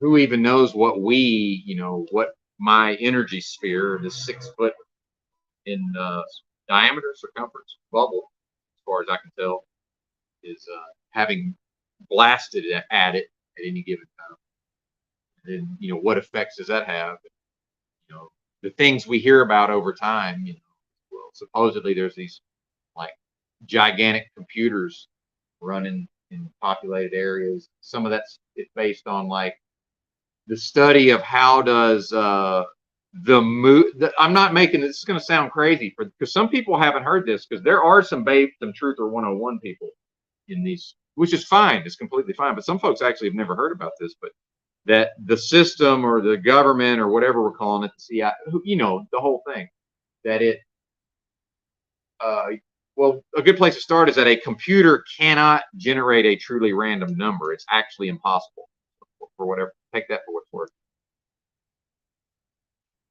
Who even knows what what my energy sphere, this 6 foot in diameter circumference bubble, as far as I can tell, is having blasted at it at any given time. And what effects does that have? The things we hear about over time. Well, supposedly there's these like gigantic computers running in populated areas. Some of that's based on like the study of how does I'm not making this is going to sound crazy because some people haven't heard this, because there are some Truther 101 people in these, which is fine. It's completely fine. But some folks actually have never heard about this, but that the system or the government or whatever we're calling it, the CIA, the whole thing, that it, well, a good place to start is that a computer cannot generate a truly random number. It's actually impossible for whatever. Take that for what's worth.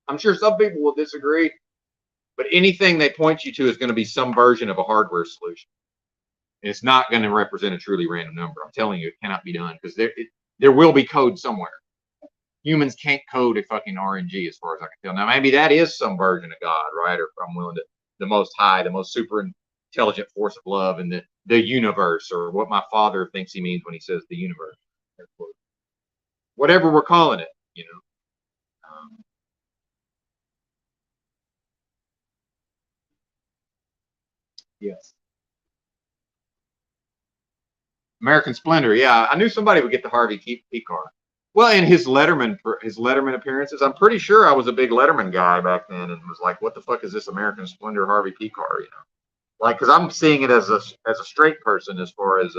I'm sure some people will disagree, but anything they point you to is going to be some version of a hardware solution. And it's not going to represent a truly random number. I'm telling you, it cannot be done, because there will be code somewhere. Humans can't code a fucking RNG, as far as I can tell. Now, maybe that is some version of God, right? Or if I'm willing to, the most high, the most super intelligent force of love in the universe, or what my father thinks he means when he says the universe. Whatever we're calling it, yes. American Splendor. Yeah, I knew somebody would get the Harvey Picar. Well, and his Letterman appearances. I'm pretty sure I was a big Letterman guy back then, and was like, "What the fuck is this American Splendor Harvey Picar?" Like, because I'm seeing it as a straight person, as far as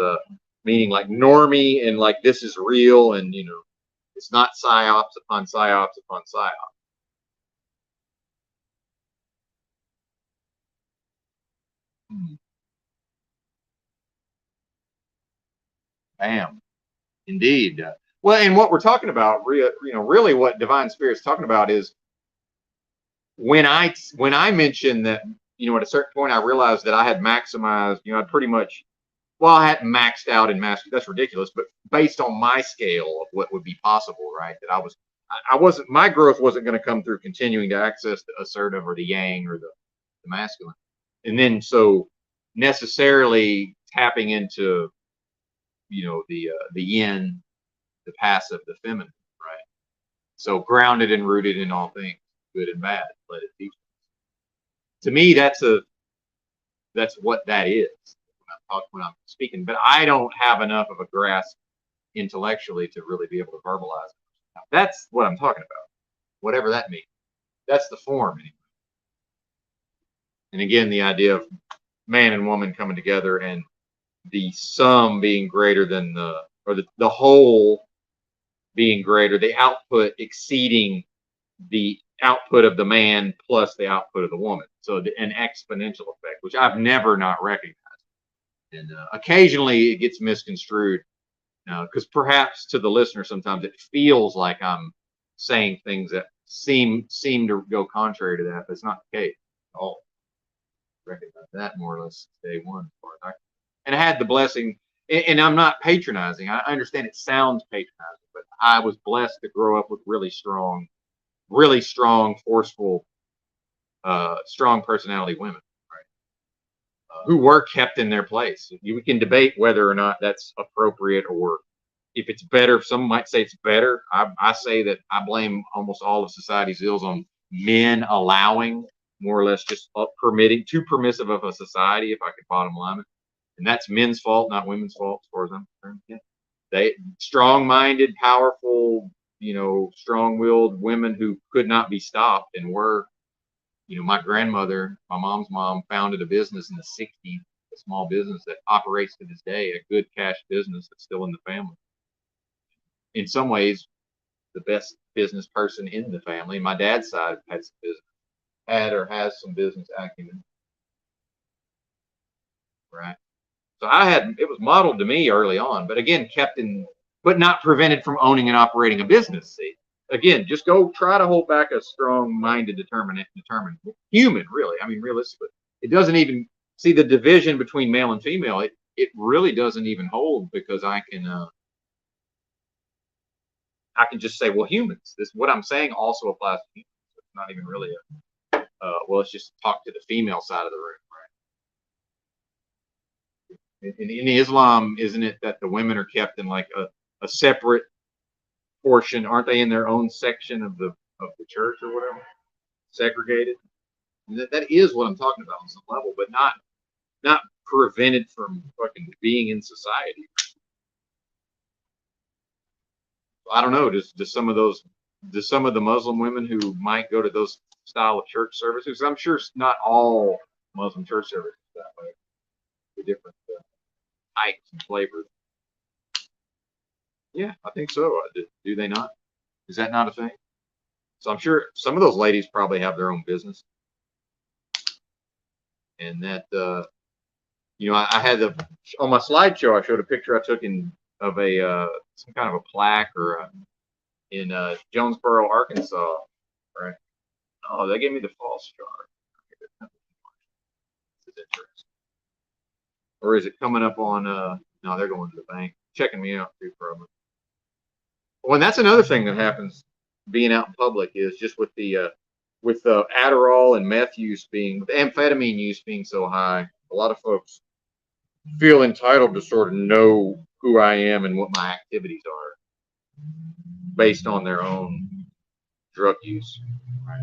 meaning like normie, and like this is real, and it's not psyops upon psyops upon psyops. Hmm. Bam. Indeed. Well, and what we're talking about, really what Divine Spirit's talking about is when I mentioned that, at a certain point I realized that I had maximized, I pretty much, well, I hadn't maxed out in master. That's ridiculous, but based on my scale of what would be possible, right? That I wasn't, my growth wasn't going to come through continuing to access the assertive or the yang or the masculine, and then so necessarily tapping into, the yin, the passive, the feminine, right? So grounded and rooted in all things, good and bad. Let it teach. To me, that's what that is when I'm speaking. But I don't have enough of a grasp intellectually to really be able to verbalize it. That's what I'm talking about. Whatever that means. That's the form anyway. And again, the idea of man and woman coming together and the sum being greater than the whole being greater, the output exceeding the output of the man plus the output of the woman. So an exponential effect, which I've never not recognized. And occasionally it gets misconstrued because perhaps to the listener sometimes it feels like I'm saying things that seem to go contrary to that, but it's not the case at all. Recognize that more or less day one. And I had the blessing, and I'm not patronizing. I understand it sounds patronizing, but I was blessed to grow up with really strong, forceful, strong personality women, right? Who were kept in their place. We can debate whether or not that's appropriate or if it's better. Some might say it's better. I say that I blame almost all of society's ills on men allowing, more or less just permitting, too permissive of a society, if I could bottom line it. And that's men's fault, not women's fault, as far as I'm concerned. Yeah. They strong-minded, powerful, strong-willed women who could not be stopped and were, my grandmother, my mom's mom, founded a business in the 60s, a small business that operates to this day, a good cash business that's still in the family. In some ways, the best business person in the family. My dad's side had some business, or has some business acumen, right? So it was modeled to me early on, but again, but not prevented from owning and operating a business. See, again, just go try to hold back a strong-minded, determined human, really. I mean, realistically, it doesn't even see the division between male and female. It really doesn't even hold because I can just say, well, humans. What I'm saying also applies to humans. It's not even really let's just talk to the female side of the room, right? In Islam, isn't it that the women are kept in like a separate portion? Aren't they in their own section of the church or whatever? Segregated. And that is what I'm talking about on some level, but not prevented from fucking being in society. I don't know. Does some of the Muslim women who might go to those style of church services? I'm sure not all Muslim church services that way. The different types and flavors. Yeah, I think so. Do they not? Is that not a thing? So I'm sure some of those ladies probably have their own business, and that I had on my slideshow I showed a picture I took of some kind of a plaque in Jonesboro, Arkansas, right? Oh, they gave me the false chart. This is interesting. Or is it coming up on? No, they're going to the bank, checking me out too, probably. Well, and that's another thing that happens being out in public is just with the Adderall and meth use amphetamine use being so high, a lot of folks feel entitled to sort of know who I am and what my activities are based on their own drug use. Right.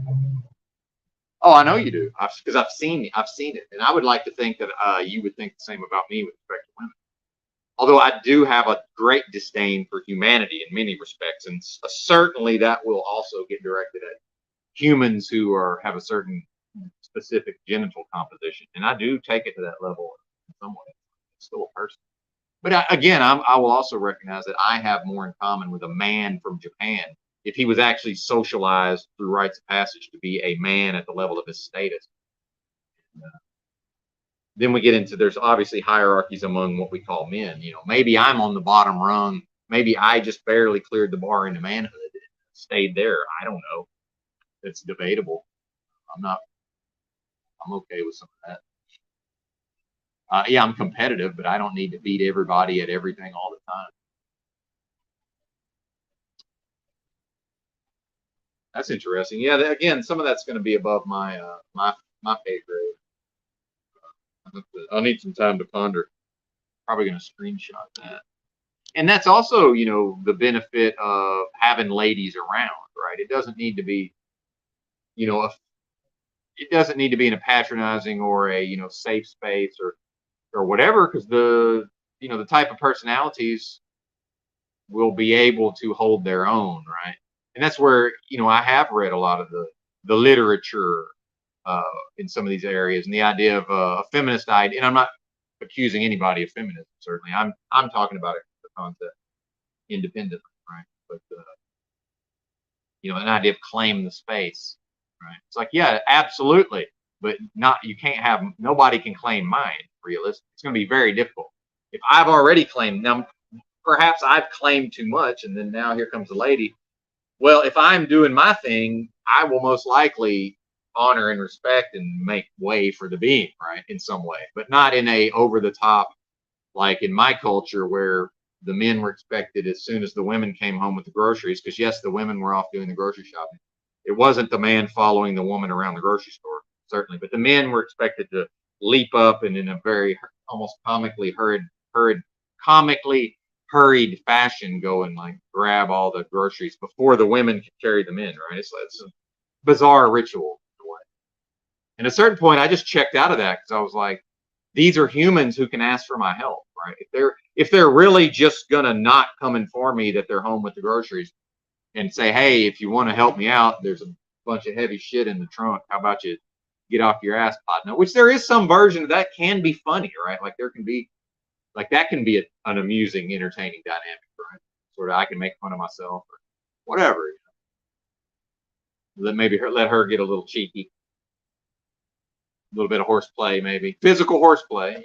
Oh, I know you do, because I've seen it, and I would like to think that you would think the same about me with respect to women. Although I do have a great disdain for humanity in many respects, and certainly that will also get directed at humans who have a certain specific genital composition, and I do take it to that level in some way. It's still a person. But I will also recognize that I have more in common with a man from Japan if he was actually socialized through rites of passage to be a man at the level of his status. Then we get into, there's obviously hierarchies among what we call men. Maybe I'm on the bottom rung Maybe I just barely cleared the bar into manhood and stayed there. I don't know. It's debatable. I'm okay with some of that. Yeah, I'm competitive, but I don't need to beat everybody at everything all the time. That's interesting. Yeah, again, some of that's going to be above my pay grade. I'll need some time to ponder. Probably going to screenshot that. And that's also, the benefit of having ladies around, right? It doesn't need to be, it doesn't need to be in a patronizing or a, safe space or whatever, because the type of personalities will be able to hold their own, right? And that's where, I have read a lot of the literature in some of these areas, and the idea of a feminist idea. And I'm not accusing anybody of feminism. Certainly, I'm talking about it, the concept independently, right? But an idea of claim the space, right? It's like, yeah, absolutely, but nobody can claim mine. Realistic. It's going to be very difficult. If I've already claimed, now perhaps I've claimed too much, and then now here comes the lady. Well, if I'm doing my thing, I will most likely honor and respect and make way for the being, right, in some way, but not in a over the top, like in my culture where the men were expected as soon as the women came home with the groceries, because yes, the women were off doing the grocery shopping. It wasn't the man following the woman around the grocery store, certainly, but the men were expected to leap up and in a very almost comically hurried fashion go and like grab all the groceries before the women could carry them in, right? It's a bizarre ritual. And at a certain point, I just checked out of that because I was like, these are humans who can ask for my help, right? If they're really just gonna not come inform me that they're home with the groceries and say, hey, if you want to help me out, there's a bunch of heavy shit in the trunk. How about you get off your ass, partner? Which there is some version of that can be funny, right? Like there can be, like that can be an amusing, entertaining dynamic, right? Sort of, I can make fun of myself or whatever. Let her get a little cheeky, a little bit of horseplay, maybe physical horseplay,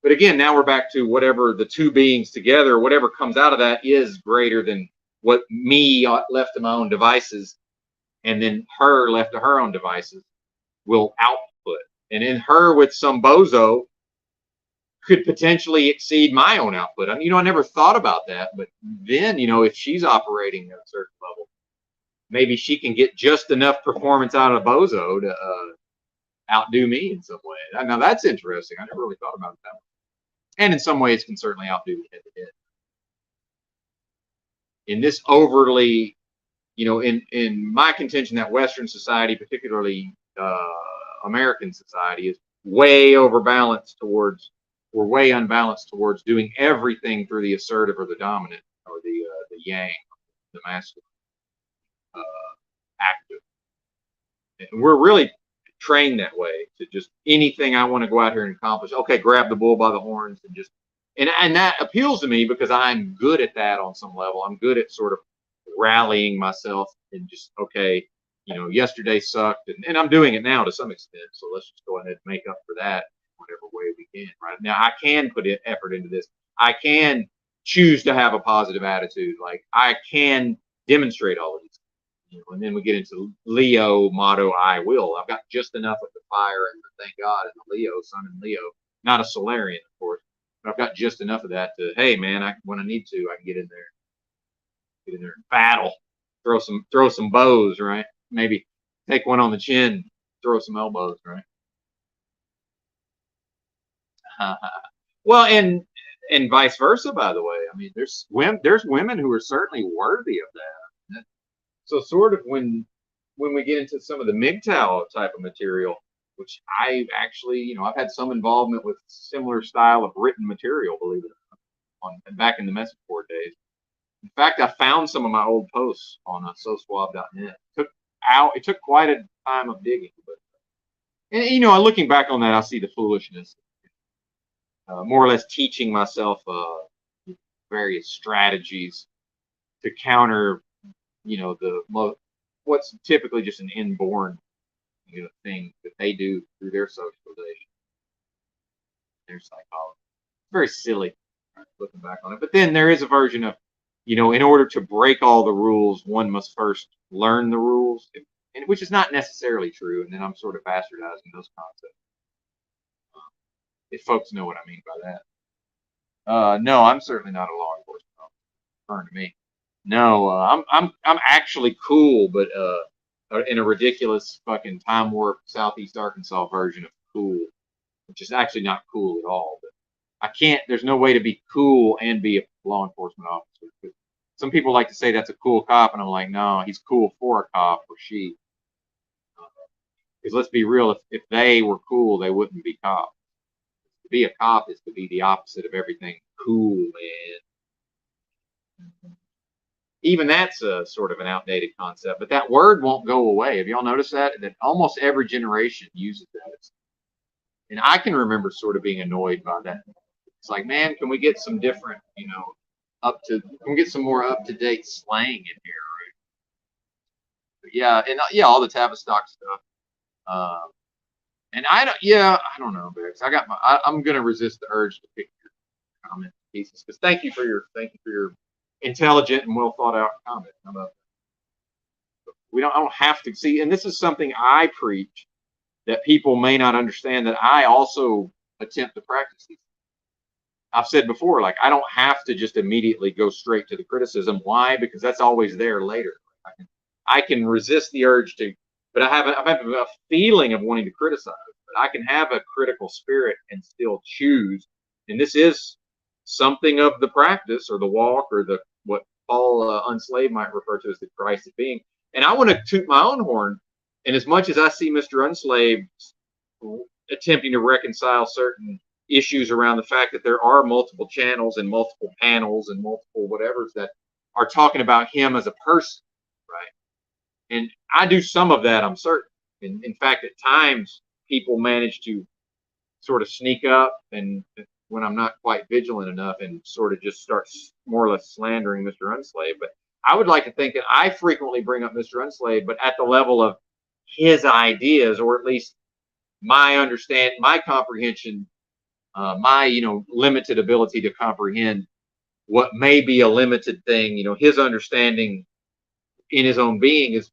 But again, now we're back to whatever the two beings together, whatever comes out of that is greater than what me left to my own devices, and then her left to her own devices will output. And in her with some bozo could potentially exceed my own output. I mean, I never thought about that, but then, if she's operating at a certain level, maybe she can get just enough performance out of bozo to outdo me in some way. Now that's interesting. I never really thought about it that way. And in some ways can certainly outdo me head to head. In this overly, in my contention that Western society, particularly American society, is way overbalanced towards, we're way unbalanced towards doing everything through the assertive or the dominant or the yang, the masculine, active. And we're really trained that way to just anything I want to go out here and accomplish. Okay, grab the bull by the horns and just, and that appeals to me because I'm good at that on some level. I'm good at sort of rallying myself and just, okay, yesterday sucked and I'm doing it now to some extent. So let's just go ahead and make up for that whatever way we can. Right now, I can put effort into this. I can choose to have a positive attitude. Like I can demonstrate all of these. And then we get into Leo motto, I will. I've got just enough of the fire and the thank God and the Leo, sun and Leo, not a Solarian, of course, but I've got just enough of that to, hey man, when I need to, I can get in there and battle, throw some bows, right? Maybe take one on the chin, throw some elbows, right? Well, and vice versa, by the way. I mean, there's women who are certainly worthy of that. So sort of when we get into some of the MGTOW type of material, which I actually, I've had some involvement with similar style of written material, believe it or not, back in the message board days. In fact, I found some of my old posts on SoSuave.net. It took quite a time of digging, but looking back on that, I see the foolishness. More or less teaching myself various strategies to counter what's typically just an inborn thing that they do through their socialization, their psychology. It's very silly, looking back on it. But then there is a version of, you know, in order to break all the rules, one must first learn the rules, and which is not necessarily true. And then I'm sort of bastardizing those concepts. If folks know what I mean by that. No, I'm certainly not a law enforcement officer. Referring to me. No, I'm actually cool, but in a ridiculous fucking time warp Southeast Arkansas version of cool, which is actually not cool at all. But I can't. There's no way to be cool and be a law enforcement officer. Some people like to say that's a cool cop, and I'm like, no, he's cool for a cop or she. Because let's be real, if they were cool, they wouldn't be cops. To be a cop is to be the opposite of everything cool, man. Even that's a sort of an outdated concept, but that word won't go away. Have y'all noticed that? That almost every generation uses that. And I can remember sort of being annoyed by that. It's like, man, can we get some different, you know, can we get some more up-to-date slang in here, right? But yeah, and yeah, all the Tavistock stuff. And I don't know, Bex. I'm gonna resist the urge to pick your comment pieces, because thank you for your intelligent and well thought out comment. How about that? I don't have to see, and this is something I preach that people may not understand, that I also attempt to practice these. I've said before, like, I don't have to just immediately go straight to the criticism. Why? Because that's always there later. I can resist the urge to, but I have a feeling of wanting to criticize. But I can have a critical spirit and still choose. And this is something of the practice or the walk or the what Paul Unslave might refer to as the Christ of being. And I want to toot my own horn. And as much as I see Mr. Unslave attempting to reconcile certain issues around the fact that there are multiple channels and multiple panels and multiple whatevers that are talking about him as a person, right? And I do some of that, I'm certain. And in fact, at times people manage to sort of sneak up, and when I'm not quite vigilant enough, and sort of just start more or less slandering Mr. Unslave. But I would like to think that I frequently bring up Mr. Unslave, but at the level of his ideas, or at least my understanding, my comprehension, my, you know, limited ability to comprehend what may be a limited thing. You know, his understanding in his own being is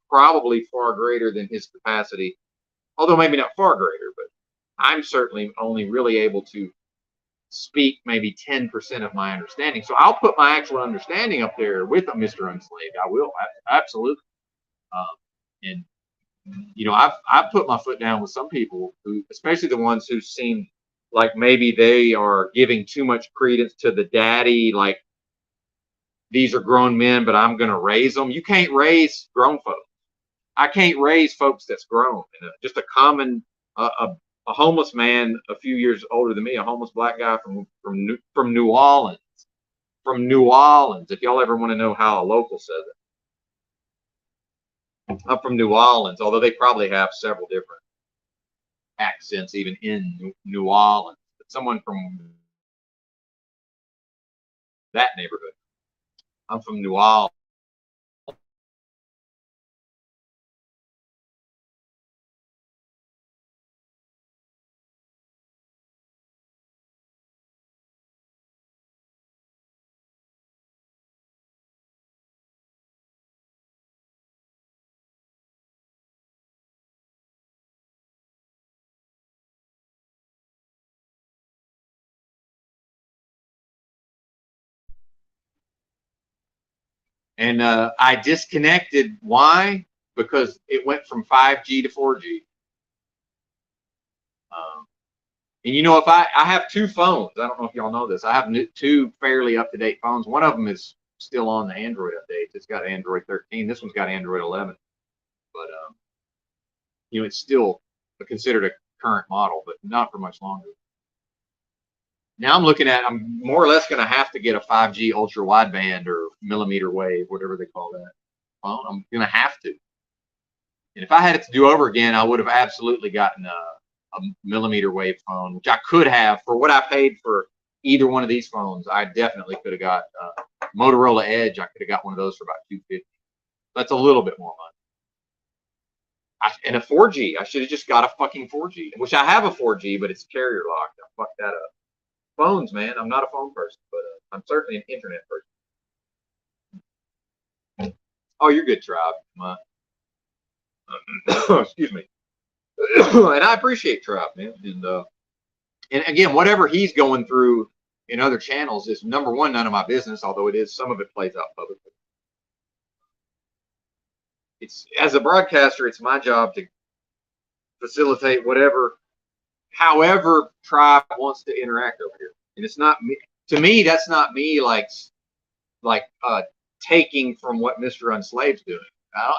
probably far greater than his capacity, although maybe not far greater, but I'm certainly only really able to speak maybe 10% of my understanding. So I'll put my actual understanding up there with Mr. Enslaved. I will, absolutely. And you know, I've put my foot down with some people who, especially the ones who seem like maybe they are giving too much credence to the daddy, like, these are grown men, but I'm going to raise them. You can't raise grown folks. I can't raise folks that's grown. And just a common, a homeless man a few years older than me, a homeless black guy from New Orleans. From New Orleans, if y'all ever want to know how a local says it. I'm from New Orleans, although they probably have several different accents even in New Orleans. But someone from that neighborhood. I'm from New Orleans. And I disconnected. Why? Because it went from 5G to 4G. And you know, if I have two phones, I don't know if y'all know this. I have two fairly up-to-date phones. One of them is still on the Android updates. It's got Android 13. This one's got Android 11. But you know, it's still considered a current model, but not for much longer. Now I'm more or less going to have to get a 5G ultra wideband or millimeter wave, whatever they call that phone. I'm going to have to. And if I had it to do over again, I would have absolutely gotten a millimeter wave phone, which I could have for what I paid for either one of these phones. I definitely could have got Motorola Edge. I could have got one of those for about $250. That's a little bit more money. And a 4G. I should have just got a fucking 4G, which I have a 4G, but it's carrier locked. I fucked that up. phones, man. I'm not a phone person, but I'm certainly an internet person. Oh, you're good, Tribe. Excuse me. And I appreciate Tribe, man. And again, whatever he's going through in other channels is, number one, none of my business, although it is, some of it plays out publicly. It's, as a broadcaster, it's my job to facilitate however Tribe wants to interact over here. And it's not me, to me, that's not me like taking from what Mr. Unslaved's doing.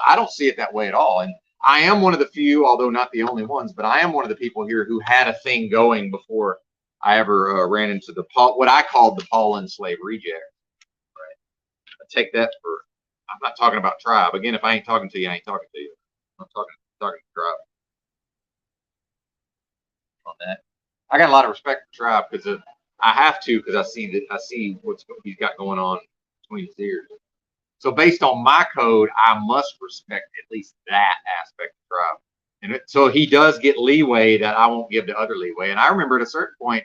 I don't see it that way at all. And I am one of the few, although not the only ones, but I am one of the people here who had a thing going before I ever ran into what I called the Paul Unslave reject. Right? I take that for, I'm not talking about Tribe. Again, if I ain't talking to you, I ain't talking to you. I'm talking to Tribe on that. I got a lot of respect for Tribe because I have to, because I see what he's got going on between his ears. So based on my code, I must respect at least that aspect of Tribe. And so he does get leeway that I won't give to other leeway. And I remember at a certain point,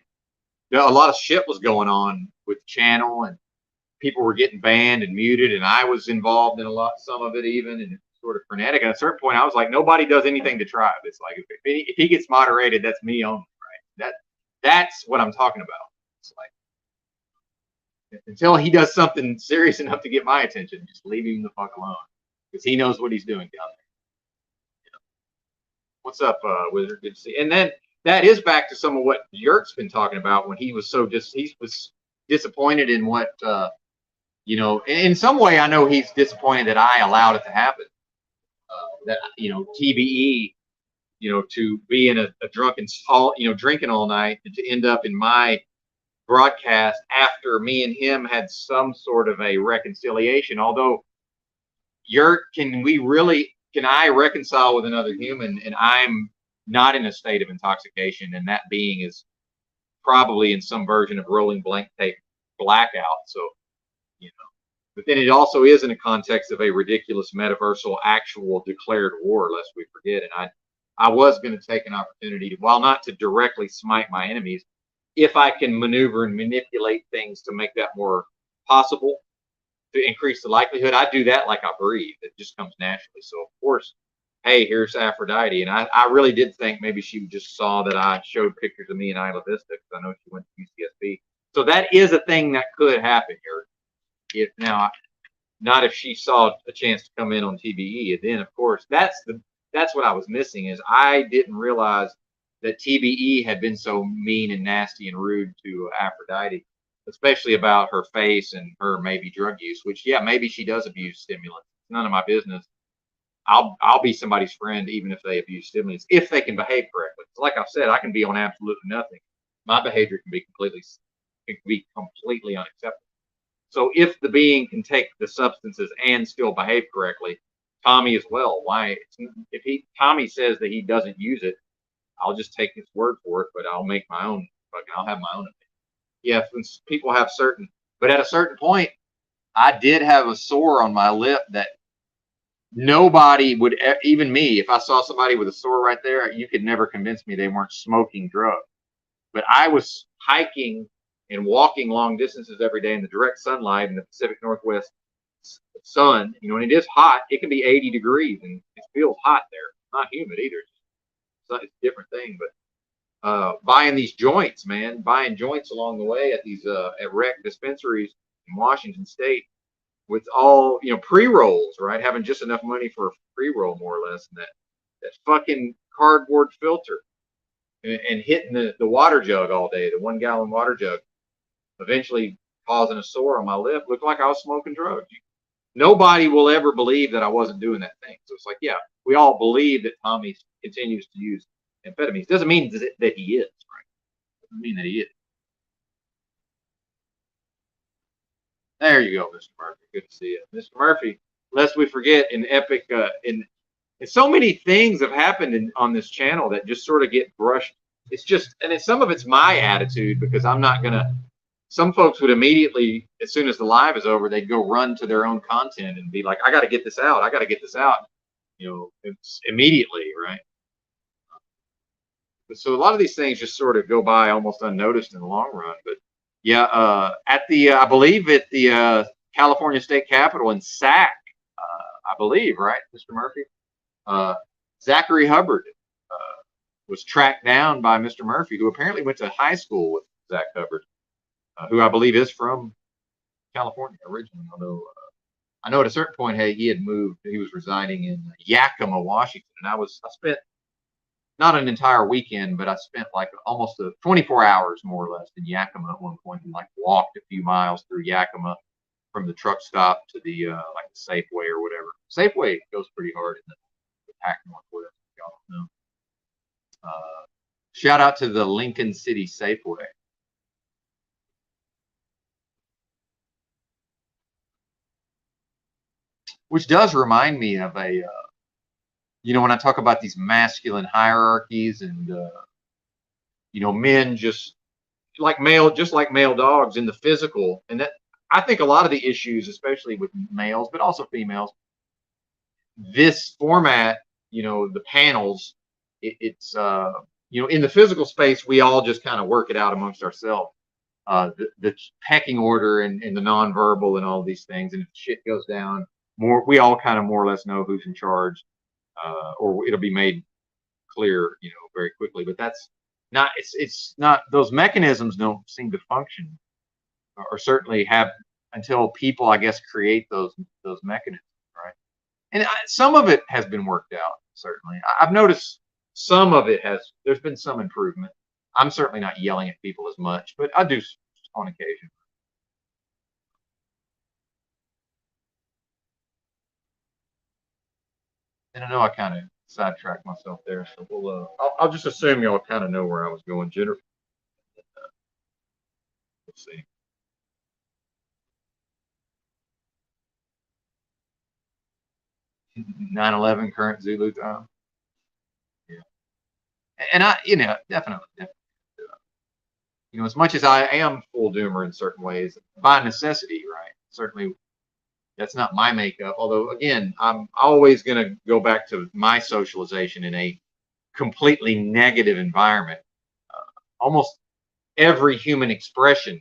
a lot of shit was going on with the channel, and people were getting banned and muted, and I was involved in some of it even, and it's sort of frenetic. At a certain point, I was like, nobody does anything to Tribe. It's like, if he gets moderated, that's me only, right? That's what I'm talking about. It's like, until he does something serious enough to get my attention, just leave him the fuck alone, because he knows what he's doing down there. You know? What's up, Wizard? Good to see you. And then that is back to some of what Yurt's been talking about when he was he was disappointed in what, in some way, I know he's disappointed that I allowed it to happen. That, TBE, to be in a drunken, drinking all night, and to end up in my broadcast after me and him had some sort of a reconciliation. Although, Yurt, can I reconcile with another human, and I'm not in a state of intoxication, and that being is probably in some version of rolling blank tape blackout. So, but then it also is in a context of a ridiculous metaversal actual declared war, lest we forget. And I was going to take an opportunity while not to directly smite my enemies, if I can maneuver and manipulate things to make that more possible, to increase the likelihood. I do that like I breathe. It just comes naturally. So, of course, hey, here's Aphrodite. And I really did think maybe she just saw that I showed pictures of me in Isla Vista, because I know she went to UCSB. So that is a thing that could happen here. Not if she saw a chance to come in on TBE. And then, of course, that's what I was missing, is I didn't realize that TBE had been so mean and nasty and rude to Aphrodite, especially about her face and her maybe drug use, which, yeah, maybe she does abuse stimulants. It's none of my business. I'll be somebody's friend even if they abuse stimulants, if they can behave correctly. So like I've said, I can be on absolutely nothing. My behavior can be completely unacceptable. So if the being can take the substances and still behave correctly, Tommy as well. Why? If Tommy says that he doesn't use it, I'll just take his word for it, but I'll make my own. I'll have my own opinion. Yeah, people have but at a certain point, I did have a sore on my lip that nobody would, even me, if I saw somebody with a sore right there, you could never convince me they weren't smoking drugs. But I was hiking and walking long distances every day in the direct sunlight in the Pacific Northwest sun, and it is hot. It can be 80 degrees and it feels hot there. It's not humid either. It's a different thing. But buying these joints, man, buying joints along the way at these at rec dispensaries in Washington State with all, pre-rolls, right? Having just enough money for a pre-roll, more or less, and that fucking cardboard filter, and hitting the water jug all day, the 1 gallon water jug, eventually causing a sore on my lip. Looked like I was smoking drugs. Nobody will ever believe that I wasn't doing that thing. So it's like, yeah, we all believe that Tommy continues to use amphetamines. Doesn't mean that he is, right? Doesn't mean that he is. There you go, Mr. Murphy. Good to see you. Mr. Murphy, lest we forget, in epic, and so many things have happened on this channel that just sort of get brushed. It's just, and some of it's my attitude, because I'm not going to, some folks would immediately, as soon as the live is over, they'd go run to their own content and be like, I got to get this out. I got to get this out, it's immediately, right? So a lot of these things just sort of go by almost unnoticed in the long run. But Yeah, at the I believe at the California State Capitol in Sac, I believe, right, Mr. Murphy? Zachary Hubbard was tracked down by Mr. Murphy, who apparently went to high school with Zach Hubbard, who I believe is from California originally. Although I know at a certain point, hey, he had moved. He was residing in Yakima, Washington, and I spent not an entire weekend, but I spent like almost 24 hours more or less in Yakima at one point, and like walked a few miles through Yakima from the truck stop to the like the Safeway or whatever. Safeway goes pretty hard in the Pac Northwest. Y'all don't know. Shout out to the Lincoln City Safeway. Which does remind me of a, when I talk about these masculine hierarchies and, men just like male dogs in the physical. And that, I think a lot of the issues, especially with males, but also females, this format, the panels, it's in the physical space, we all just kind of work it out amongst ourselves. The pecking order and the nonverbal and all these things. And if shit goes down, we all kind of more or less know who's in charge, or it'll be made clear, very quickly. But that's not, it's not, those mechanisms don't seem to function, or certainly have, until people, I guess, create those mechanisms, right? And some of it has been worked out, certainly. I've noticed some of it there's been some improvement. I'm certainly not yelling at people as much, but I do on occasion. And I know I kind of sidetracked myself there, so I'll just assume y'all kind of know where I was going, Jennifer. Let's see. 9/11 current Zulu time. Yeah, and I, definitely. As much as I am full doomer in certain ways, by necessity, right? Certainly, that's not my makeup. Although, again, I'm always going to go back to my socialization in a completely negative environment. Almost every human expression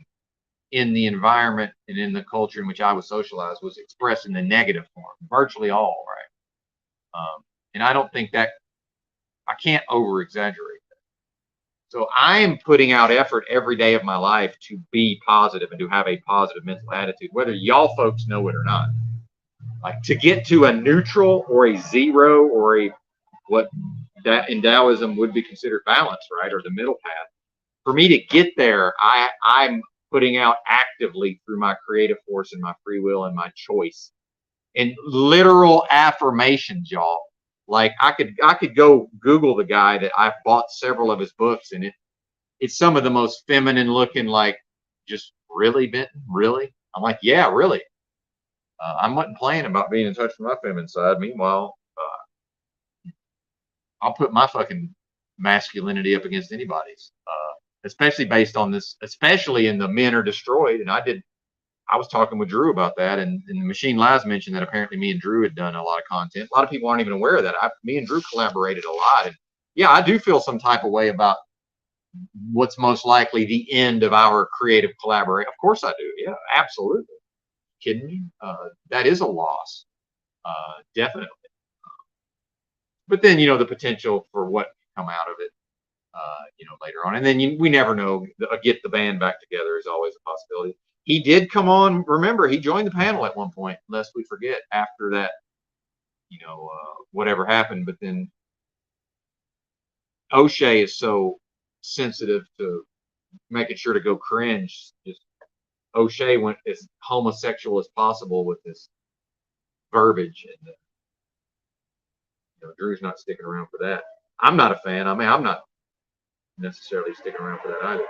in the environment and in the culture in which I was socialized was expressed in the negative form, virtually all, right? And I don't think that, I can't over exaggerate that. So I'm putting out effort every day of my life to be positive and to have a positive mental attitude, whether y'all folks know it or not. Like, to get to a neutral or a zero or a, what that in Taoism would be considered balance, right? Or the middle path. For me to get there, I'm putting out actively through my creative force and my free will and my choice, and literal affirmations, y'all. Like, I could go Google the guy that I've bought several of his books, and it's some of the most feminine looking, like, just really, Benton, really? I'm like, yeah, really. I wasn't playing about being in touch with my feminine side. Meanwhile, I'll put my fucking masculinity up against anybody's, especially based on this, especially in the Men Are Destroyed. And I was talking with Drew about that, and Machine Lies mentioned that apparently me and Drew had done a lot of content. A lot of people aren't even aware of that. Me and Drew collaborated a lot. And yeah, I do feel some type of way about what's most likely the end of our creative collaboration. Of course I do. Yeah, absolutely. Kidding me? That is a loss. Definitely. But then, the potential for what can come out of it, later on. And then we never know. Get the band back together is always a possibility. He did come on. Remember, he joined the panel at one point, lest we forget, after that, whatever happened. But then O'Shea is so sensitive to making sure to go cringe. Just O'Shea went as homosexual as possible with this verbiage. And Drew's not sticking around for that. I'm not a fan. I mean, I'm not necessarily sticking around for that either.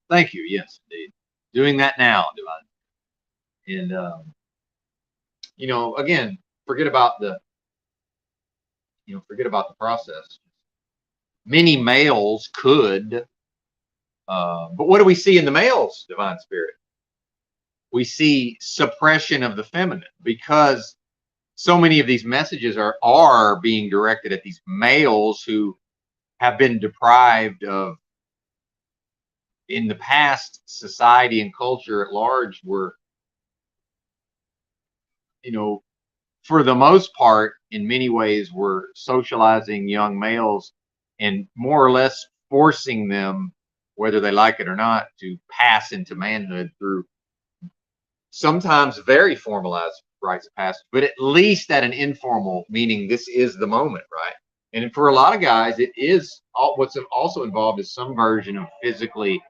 Thank you. Yes, indeed. Doing that now, Divine. And again, forget about the process. Many males could, but what do we see in the males, Divine Spirit? We see suppression of the feminine, because so many of these messages are being directed at these males who have been deprived of, in the past, society and culture at large were, you know, for the most part, in many ways, were socializing young males and more or less forcing them, whether they like it or not, to pass into manhood through sometimes very formalized rites of passage, but at least at an informal, meaning this is the moment, right? And for a lot of guys, it is what's also involved is some version of physically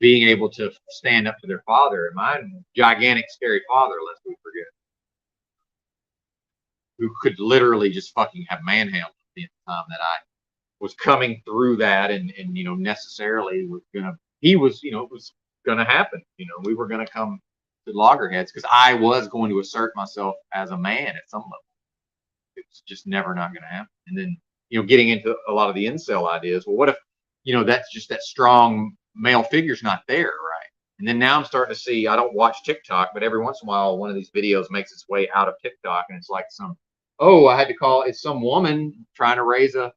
being able to stand up to their father. And my gigantic, scary father, lest we forget, who could literally just fucking have manhandled me at the time that I was coming through that, and necessarily was gonna, he was, it was gonna happen. We were gonna come to loggerheads because I was going to assert myself as a man at some level. It's just never not gonna happen. And then, getting into a lot of the incel ideas. Well, what if, that's just that strong male figure's not there, right? And then now I'm starting to see, I don't watch TikTok, but every once in a while, one of these videos makes its way out of TikTok, and it's like I had to call, it's some woman trying to raise a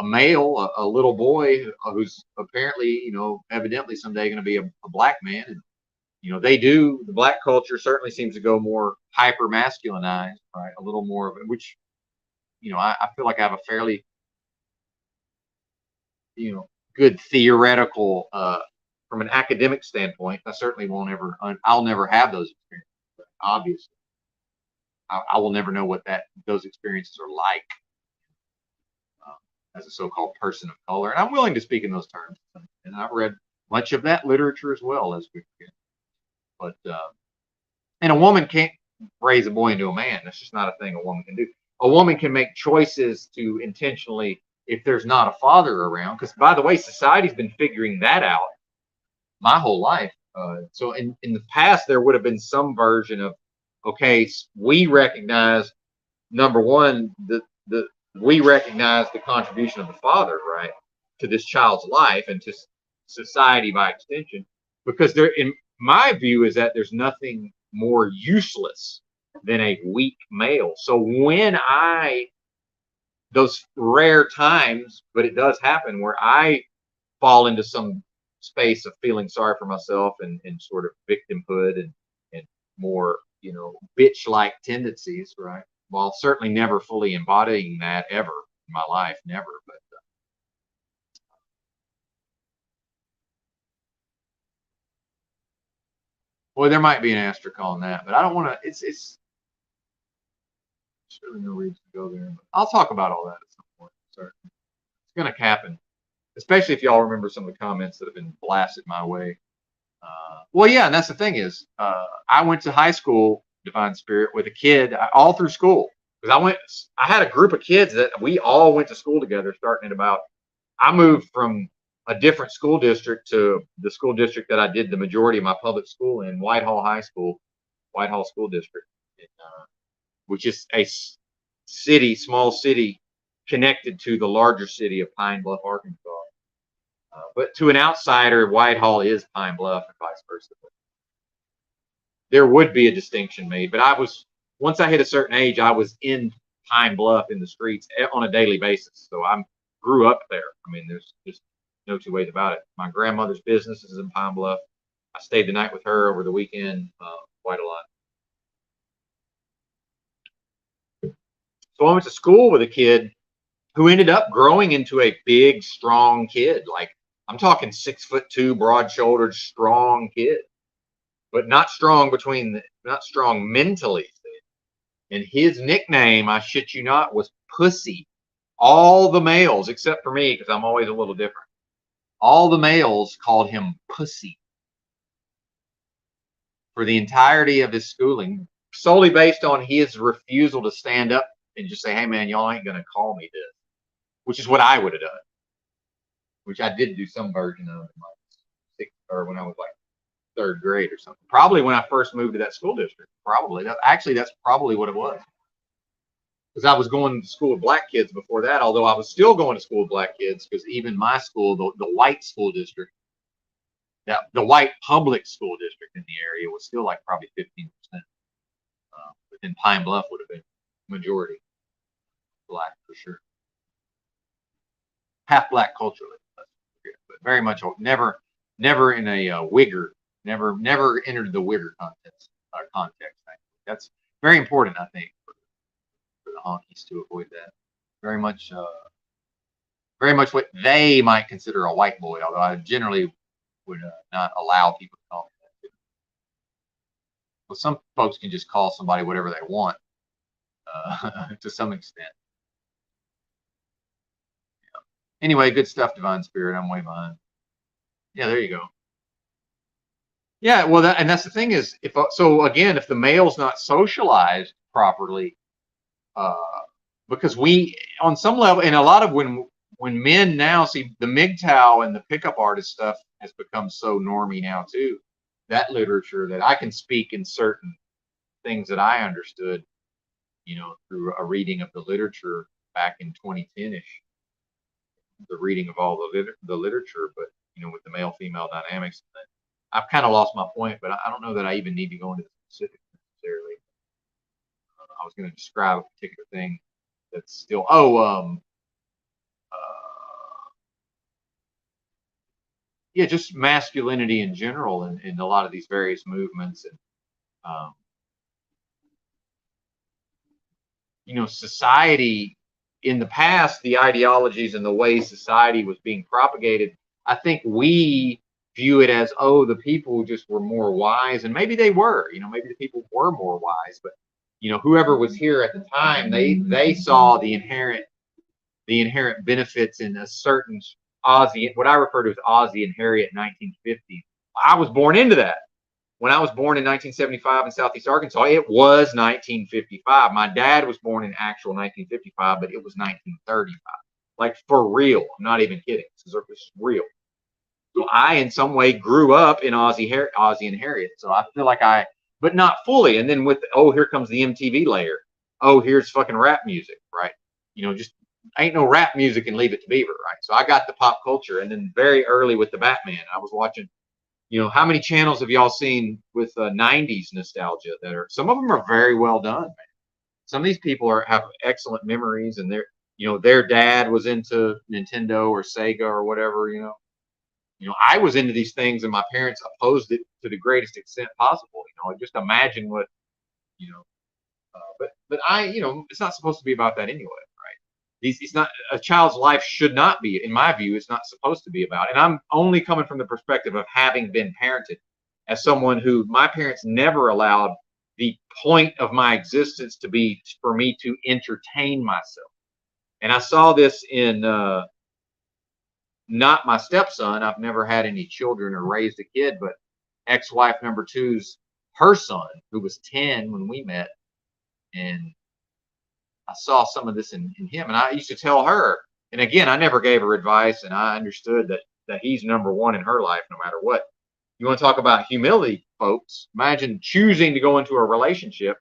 male, a little boy who's apparently, evidently someday going to be a black man. And, the black culture certainly seems to go more hyper masculinized, right? A little more of it, which, I feel like I have a fairly, good theoretical, from an academic standpoint. I certainly I'll never have those experiences. But obviously, I will never know what those experiences are like. As a so-called person of color, and I'm willing to speak in those terms. And I've read much of that literature as well, as we forget. But and a woman can't raise a boy into a man. That's just not a thing a woman can do. A woman can make choices to intentionally, if there's not a father around. Because by the way, society's been figuring that out my whole life. So in the past, there would have been some version of, okay, we recognize, number one, we recognize the contribution of the father, right, to this child's life and to society by extension, because in my view, is that there's nothing more useless than a weak male. So when those rare times, but it does happen, where I fall into some space of feeling sorry for myself and sort of victimhood and more, bitch-like tendencies, right? While certainly never fully embodying that ever in my life, never. But boy, there might be an asterisk on that, but I don't want to. It's really no reason to go there. But I'll talk about all that at some point. Certainly, it's going to happen, especially if y'all remember some of the comments that have been blasted my way. Well, yeah, and that's the thing is, I went to high school, Divine Spirit, with a kid all through school. Because I had a group of kids that we all went to school together, starting at about, I moved from a different school district to the school district that I did the majority of my public school in, Whitehall High School, Whitehall School District, which is a small city connected to the larger city of Pine Bluff, Arkansas. But to an outsider, Whitehall is Pine Bluff and vice versa. There would be a distinction made, but once I hit a certain age, I was in Pine Bluff in the streets on a daily basis. So I grew up there. I mean, there's just no two ways about it. My grandmother's business is in Pine Bluff. I stayed the night with her over the weekend quite a lot. So I went to school with a kid who ended up growing into a big, strong kid. Like, I'm talking 6'2", broad-shouldered, strong kid, but not strong mentally. And his nickname, I shit you not, was Pussy. All the males, except for me, because I'm always a little different, all the males called him Pussy for the entirety of his schooling, solely based on his refusal to stand up and just say, hey, man, y'all ain't going to call me this, which is what I would have done, which I did do some version of in my sixth, or when I was like third grade or something. Probably when I first moved to that school district. Probably. That's probably what it was. Because I was going to school with black kids before that, although I was still going to school with black kids, because even my school, the white school district, the white public school district in the area was still like probably 15%. But then Pine Bluff would have been majority black for sure. half black culturally, but very much never in a wigger, never entered the wigger context. That's very important, I think, for the honkies to avoid that. Very much what they might consider a white boy, although I generally would not allow people to call me that. Well, some folks can just call somebody whatever they want to some extent. Yeah. Anyway, good stuff, Divine Spirit. I'm way behind. Yeah, there you go. Yeah, well, that's the thing is, if the male's not socialized properly, because we, on some level, and a lot of when men now see the MGTOW and the pickup artist stuff has become so normy now too, that literature that I can speak in certain things that I understood, through a reading of the literature back in 2010-ish, the reading of all the literature, but with the male-female dynamics. I've kind of lost my point, but I don't know that I even need to go into the specifics necessarily. I was going to describe a particular thing that's still, yeah, just masculinity in general in a lot of these various movements. And, society in the past, the ideologies and the way society was being propagated, I think we view it as, the people just were more wise, and maybe they were, maybe the people were more wise, but whoever was here at the time, they saw the inherent benefits in a certain Aussie, what I refer to as Ozzie and Harriet 1950s. I was born into that. When I was born in 1975 in Southeast Arkansas, it was 1955. My dad was born in actual 1955, but it was 1935. Like, for real. I'm not even kidding. This is real. So I, in some way, grew up in Ozzie and Harriet. So I feel like but not fully. And then here comes the MTV layer. Here's fucking rap music, right? Just ain't no rap music in Leave It to Beaver, right? So I got the pop culture. And then very early with the Batman, I was watching, how many channels have y'all seen with 90s nostalgia some of them are very well done, man. Some of these people have excellent memories, and their dad was into Nintendo or Sega or whatever, I was into these things, and my parents opposed it to the greatest extent possible. Just imagine what, but it's not supposed to be about that anyway, right? It's not, a child's life should not be, in my view, it's not supposed to be about. And I'm only coming from the perspective of having been parented as someone who my parents never allowed the point of my existence to be for me to entertain myself. And I saw this in, not my stepson. I've never had any children or raised a kid, but ex-wife number two's, her son, who was 10 when we met. And I saw some of this in him, and I used to tell her, and again, I never gave her advice, and I understood that he's number one in her life, no matter what. You want to talk about humility, folks? Imagine choosing to go into a relationship.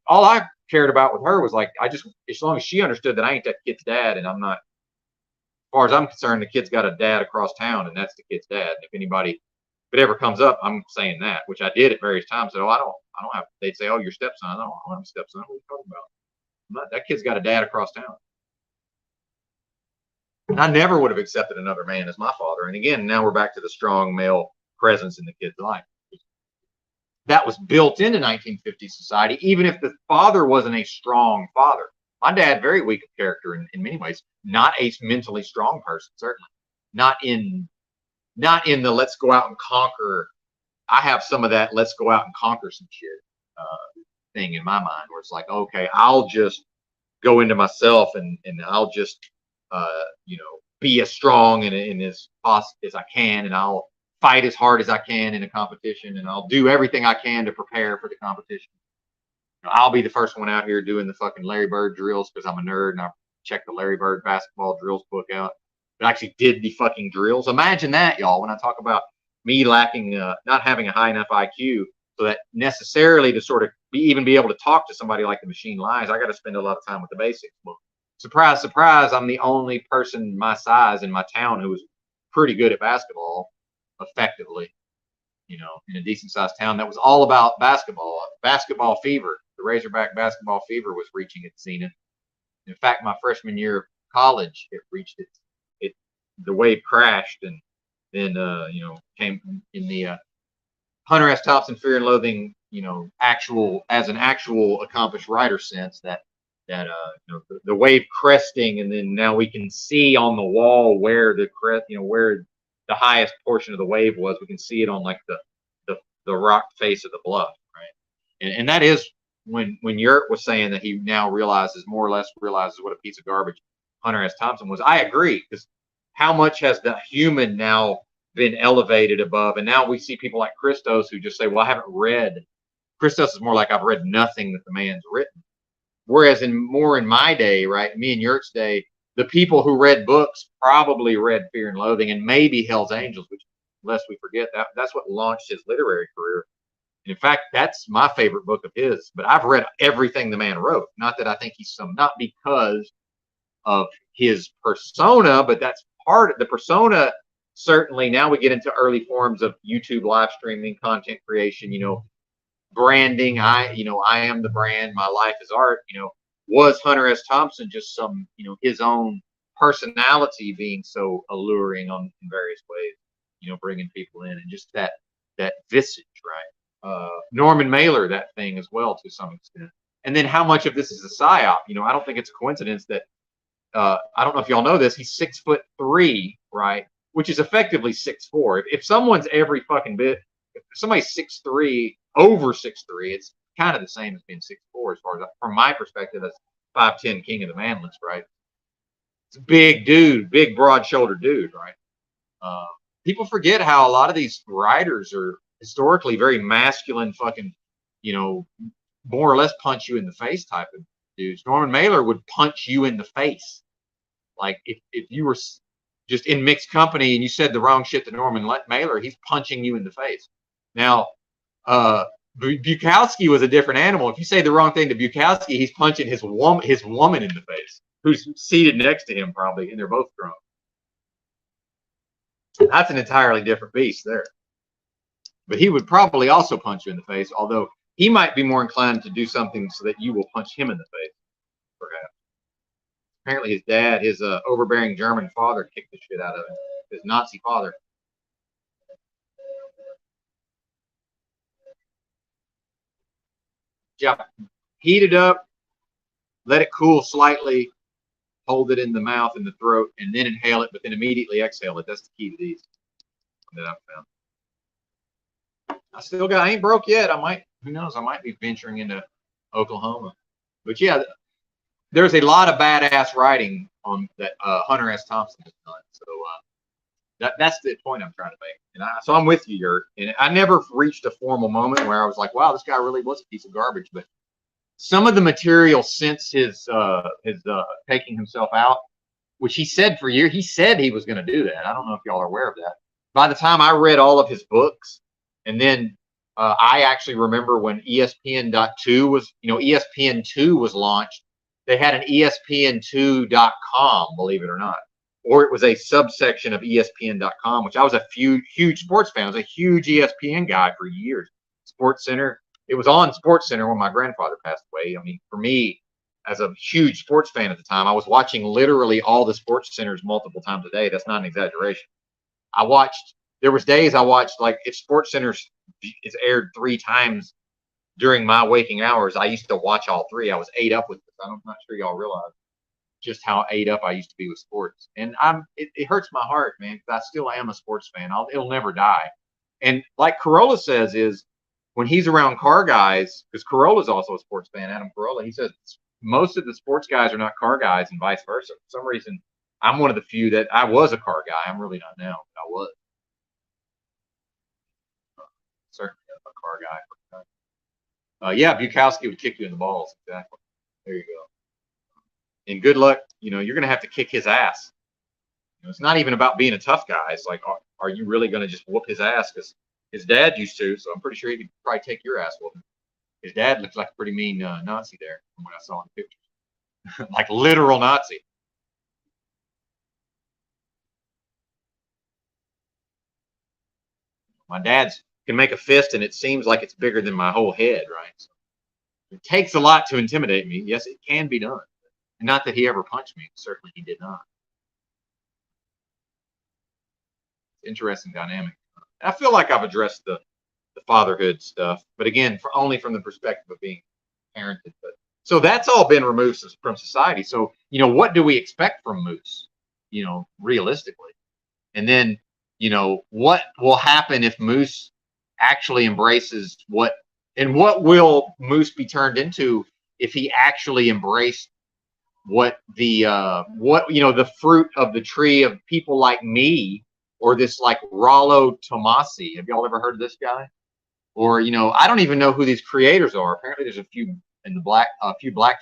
All I cared about with her was like, as long as she understood that I ain't that kid's dad, and I'm not, as far as I'm concerned, the kid's got a dad across town, and that's the kid's dad. And if it ever comes up, I'm saying that, which I did at various times. So I don't have, they'd say, your stepson. I don't have a stepson. What are you talking about? That kid's got a dad across town. And I never would have accepted another man as my father. And again, now we're back to the strong male presence in the kid's life. That was built into 1950s society, even if the father wasn't a strong father. My dad, very weak of character in many ways, not a mentally strong person, certainly. Not in the let's go out and conquer. I have some of that let's go out and conquer some shit thing in my mind, where it's like, okay, I'll just go into myself and I'll just be as strong and as as I can, and I'll fight as hard as I can in a competition, and I'll do everything I can to prepare for the competition. I'll be the first one out here doing the fucking Larry Bird drills because I'm a nerd and I checked the Larry Bird basketball drills book out. But I actually did the fucking drills. Imagine that, y'all, when I talk about me lacking, not having a high enough IQ, so that necessarily to sort of even be able to talk to somebody like the Machine Lies, I got to spend a lot of time with the basics. Well, surprise, surprise, I'm the only person my size in my town who was pretty good at basketball effectively, in a decent sized town that was all about basketball. Basketball fever, the Razorback basketball fever was reaching its zenith. In fact, my freshman year of college, it reached its the wave crashed, and then you know, came in the Hunter S. Thompson Fear and Loathing, you know, as an actual accomplished writer sense, that you know, the wave cresting, and then now we can see on the wall where the crest, you know, where the highest portion of the wave was. We can see it on like the rock face of the bluff, right? And that is when Yurt was saying that he now realizes, more or less realizes, what a piece of garbage Hunter S. Thompson was. I agree, because how much has the human now been elevated above? And now we see people like Christos who just say, well, I haven't read. Christos is more like, I've read nothing that the man's written. Whereas in my day, right, me and Yurt's day, the people who read books probably read Fear and Loathing and maybe Hell's Angels, which, lest we forget, that's what launched his literary career. And in fact, that's my favorite book of his. But I've read everything the man wrote. Not that I think he's not because of his persona, but that's part of the persona. Certainly, now we get into early forms of YouTube live streaming, content creation, you know, branding. You know, I am the brand, my life is art. You know, was Hunter S. Thompson just some, you know, his own personality being so alluring in various ways, you know, bringing people in, and just that visage, right? Norman Mailer, that thing as well, to some extent. And then how much of this is a psyop? You know, I don't think it's a coincidence that I don't know if y'all know this, he's 6'3", right? Which is effectively 6'4". If someone's every fucking bit, if somebody's 6'3", over 6'3", it's kind of the same as being 6'4", as far as, from my perspective, as 5'10" king of the man list, right? It's a big dude, big broad-shouldered dude, right? People forget how a lot of these writers are historically very masculine, fucking, you know, more or less punch you in the face type of dudes. Norman Mailer would punch you in the face. Like if you were just in mixed company and you said the wrong shit to Norman Mailer, he's punching you in the face. Now, Bukowski was a different animal. If you say the wrong thing to Bukowski, he's punching his woman in the face, who's seated next to him probably, and they're both drunk. That's an entirely different beast there. But he would probably also punch you in the face, although he might be more inclined to do something so that you will punch him in the face, perhaps. Apparently his dad, his overbearing German father, kicked the shit out of him. His Nazi father. Yeah, heat it up, let it cool slightly, hold it in the mouth and the throat, and then inhale it, but then immediately exhale it. That's the key to these that I've found. I ain't broke yet. Who knows? I might be venturing into Oklahoma. But yeah, there's a lot of badass writing on that Hunter S. Thompson has done. So that's the point I'm trying to make. And so I'm with you, Yurt. And I never reached a formal moment where I was like, wow, this guy really was a piece of garbage. But some of the material since his taking himself out, which he said for years, he said he was going to do that. I don't know if y'all are aware of that. By the time I read all of his books, and then I actually remember when ESPN.2 was, you know, ESPN2 was launched, they had an ESPN2.com, believe it or not. Or it was a subsection of ESPN.com, which I was a huge sports fan. I was a huge ESPN guy for years. Sports Center. It was on Sports Center when my grandfather passed away. I mean, for me, as a huge sports fan at the time, I was watching literally all the Sports Centers multiple times a day. That's not an exaggeration. There was days I watched, like, if Sports Center is aired 3 times during my waking hours, I used to watch all 3. I was ate up with this. I'm not sure y'all realize just how ate up I used to be with sports. And it hurts my heart, man, because I still am a sports fan. It'll never die. And like Carolla says, is when he's around car guys, because Carolla's also a sports fan, Adam Carolla, he says most of the sports guys are not car guys and vice versa. For some reason, I'm one of the few that I was a car guy. I'm really not now, but I was. Certainly a car guy. Yeah, Bukowski would kick you in the balls. Exactly. There you go. And good luck. You know, you're going to have to kick his ass. You know, it's not even about being a tough guy. It's like, are you really going to just whoop his ass? Because his dad used to, so I'm pretty sure he could probably take your ass whooping. His dad looks like a pretty mean Nazi there from what I saw in the pictures. Like literal Nazi. My dad's can make a fist and it seems like it's bigger than my whole head, right? So it takes a lot to intimidate me. Yes, it can be done. Not that he ever punched me. Certainly he did not. Interesting dynamic. And I feel like I've addressed the fatherhood stuff, but again, only from the perspective of being parented. But so that's all been removed from society. So what do we expect from Moose? Realistically, and then what will happen if Moose actually embraces what will Moose be turned into if he actually embraced what the fruit of the tree of people like me, or this like Rollo Tomasi. Have y'all ever heard of this guy? Or I don't even know who these creators are. Apparently there's a few black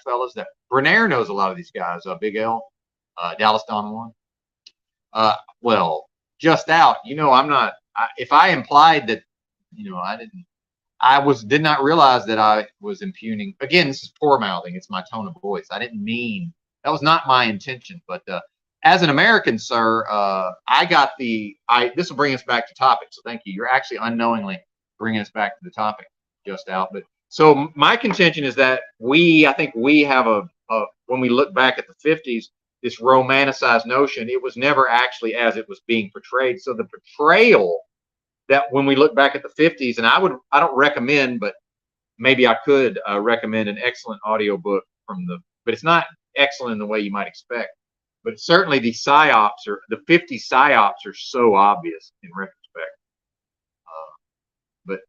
fellas that Bernaire knows a lot of these guys. Big L, Dallas Don Juan. Well, just out. I'm not. If I implied that, did not realize that I was impugning. Again, this is poor mouthing. It's my tone of voice. I didn't mean, that was not my intention. But as an American, sir, this will bring us back to topic. So thank you. You're actually unknowingly bringing us back to the topic, just out. But so my contention is that I think we have when we look back at the 50s, this romanticized notion, it was never actually as it was being portrayed. So the portrayal that when we look back at the 50s, and I don't recommend, but maybe I could recommend an excellent audiobook but it's not excellent in the way you might expect. But certainly the 50 psyops are so obvious in retrospect. But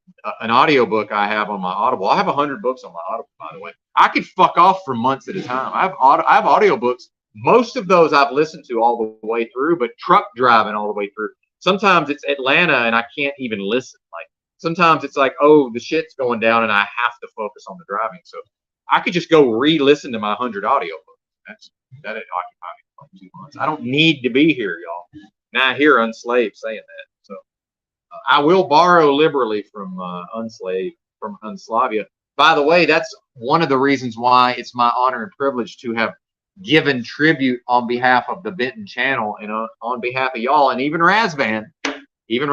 an audiobook I have on my Audible, I have 100 books on my Audible, by the way. I could fuck off for months at a time. I have audiobooks. Most of those I've listened to all the way through, but truck driving all the way through. Sometimes it's Atlanta and I can't even listen. Like sometimes it's like, oh, the shit's going down and I have to focus on the driving. So I could just go re-listen to my 100 audiobooks. That occupied me for 2 months. I don't need to be here, y'all. Now I hear Unslaved saying that. So I will borrow liberally from Unslavia. By the way, that's one of the reasons why it's my honor and privilege to have given tribute on behalf of the Benton channel and on behalf of y'all, and even Razvan. When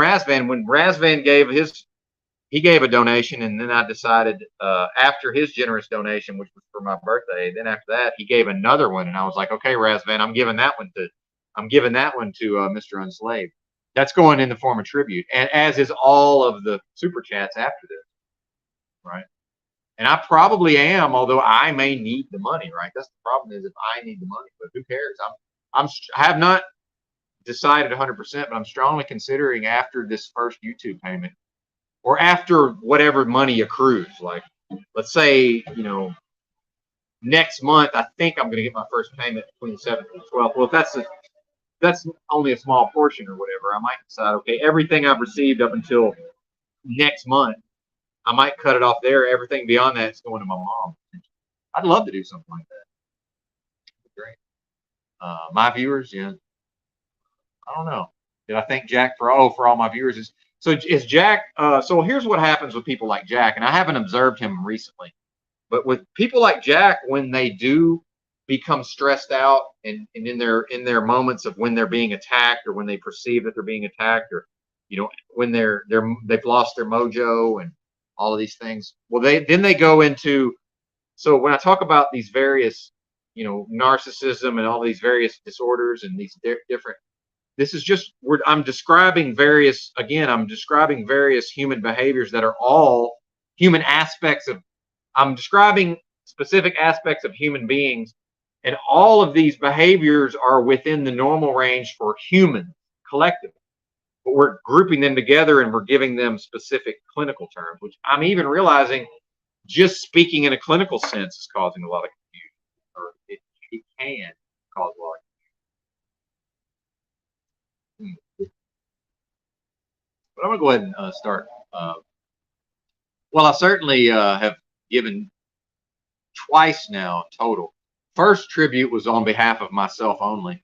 Razvan gave a donation, and then I decided after his generous donation, which was for my birthday, then after that he gave another one, and I was like, okay, Razvan, I'm giving that one to Mr. Unslaved. That's going in the form of tribute, and as is all of the super chats after this, right? And I probably am, although I may need the money, right? That's the problem, is if I need the money, but who cares? I have not decided 100%, but I'm strongly considering after this first YouTube payment, or after whatever money accrues, like let's say, next month, I think I'm going to get my first payment between the 7th and the 12th. Well, if that's only a small portion or whatever, I might decide, okay, everything I've received up until next month, I might cut it off there. Everything beyond that is going to my mom. I'd love to do something like that. Great. My viewers, yeah. I don't know. Did I thank Jack for all my viewers? Is Jack? So here's what happens with people like Jack, and I haven't observed him recently, but with people like Jack, when they do become stressed out, and in their moments of when they're being attacked, or when they perceive that they're being attacked, or when they've lost their mojo and all of these things. Well, they go into, so when I talk about these various, narcissism and all these various disorders and these different, this is just, I'm describing various human behaviors that are all human aspects of, I'm describing specific aspects of human beings, and all of these behaviors are within the normal range for humans collectively. But we're grouping them together and we're giving them specific clinical terms, which I'm even realizing just speaking in a clinical sense is causing a lot of confusion, or it can cause a lot of confusion. But I'm going to go ahead and start. Well, I certainly have given twice now total. First tribute was on behalf of myself only.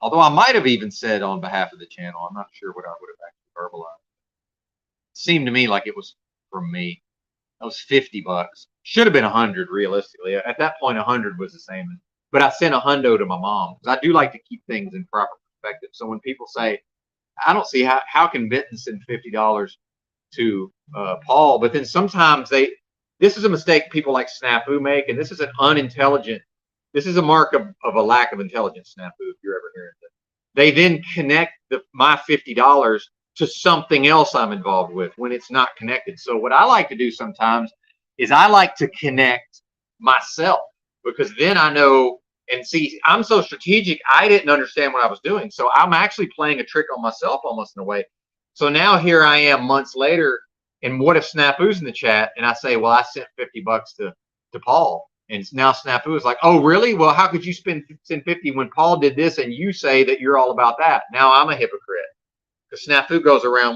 Although I might have even said on behalf of the channel. I'm not sure what I would have actually verbalized. It seemed to me like it was from me. That was $50. Should have been 100 realistically. At that point, 100 was the same. But I sent a hundo to my mom, because I do like to keep things in proper perspective. So when people say, I don't see how can Benton send $50 to Paul, but then sometimes this is a mistake people like Snafu make, and this is an unintelligent. This is a mark of a lack of intelligence, Snafu, if you're ever hearing this. they then connect my $50 to something else I'm involved with when it's not connected. So what I like to do sometimes is I like to connect myself, because then I know, and see, I'm so strategic, I didn't understand what I was doing. So I'm actually playing a trick on myself almost in a way. So now here I am months later, and what if Snafu's in the chat and I say, well, I sent $50 to Paul. And now Snafu is like, oh, really? Well, how could you send 50 when Paul did this and you say that you're all about that? Now I'm a hypocrite. Because Snafu goes around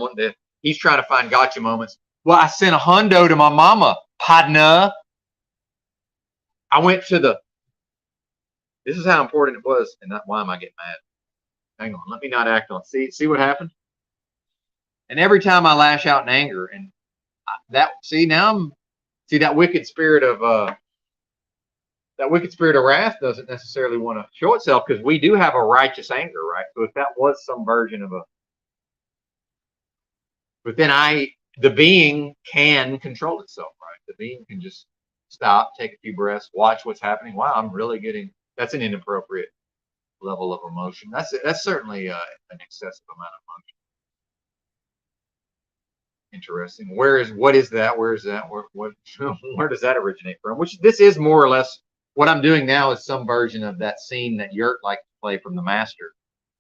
he's trying to find gotcha moments. Well, I sent a hundo to my mama, partner. I went to this is how important it was. And why am I getting mad? Hang on, let me not act on. See what happened? And every time I lash out in anger, and that wicked spirit of wrath doesn't necessarily want to show itself, because we do have a righteous anger, right? So if that was some version of but then the being can control itself, right? The being can just stop, take a few breaths, watch what's happening. Wow, I'm really that's an inappropriate level of emotion. That's certainly an excessive amount of emotion. Interesting. What is that? Where is that? Where does that originate from? Which this is more or less what I'm doing now, is some version of that scene that Yurt liked to play from The Master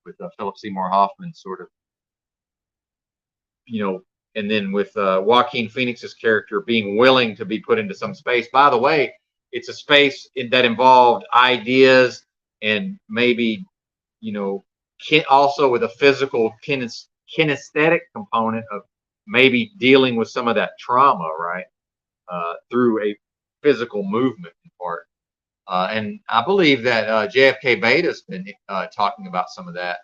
with Philip Seymour Hoffman, sort of, and then with Joaquin Phoenix's character being willing to be put into some space. By the way, it's a space that involved ideas and maybe, also with a physical kinesthetic component of maybe dealing with some of that trauma, right, through a physical movement in part. And I believe that JFK Beta's been talking about some of that.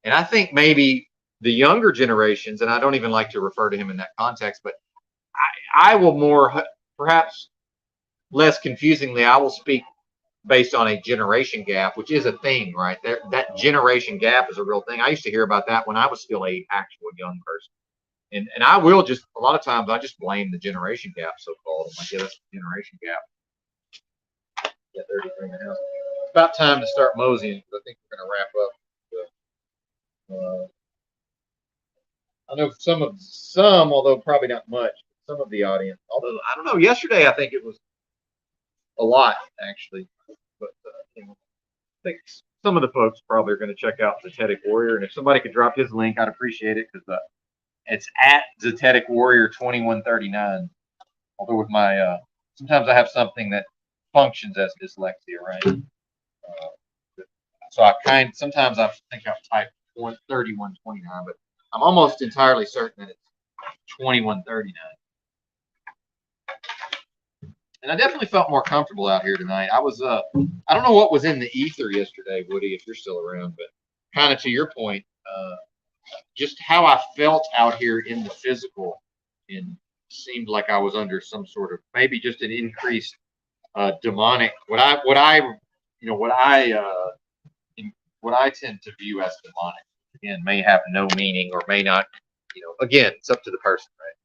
And I think maybe the younger generations, and I don't even like to refer to him in that context, but I will more, perhaps less confusingly, I will speak based on a generation gap, which is a thing, right? That generation gap is a real thing. I used to hear about that when I was still an actual young person. And I will just, a lot of times, I just blame the generation gap, so-called. I'm like, yeah, that's the generation gap. Yeah, 33 and a half. It's about time to start moseying, because I think we're going to wrap up. I know some, although probably not much, some of the audience. Although, I don't know, yesterday I think it was a lot, actually. But I think some of the folks probably are going to check out Zetetic Warrior. And if somebody could drop his link, I'd appreciate it, because it's at Zetetic Warrior 2139. Although with my, sometimes I have something that functions as dyslexia, right? So sometimes I think I've typed 3129, but I'm almost entirely certain that it's 2139. And I definitely felt more comfortable out here tonight. I was, I don't know what was in the ether yesterday, Woody, if you're still around, but kind of to your point, just how I felt out here in the physical, and seemed like I was under some sort of, maybe just an increased demonic, what I tend to view as demonic. Again, may have no meaning or may not, again, it's up to the person, right?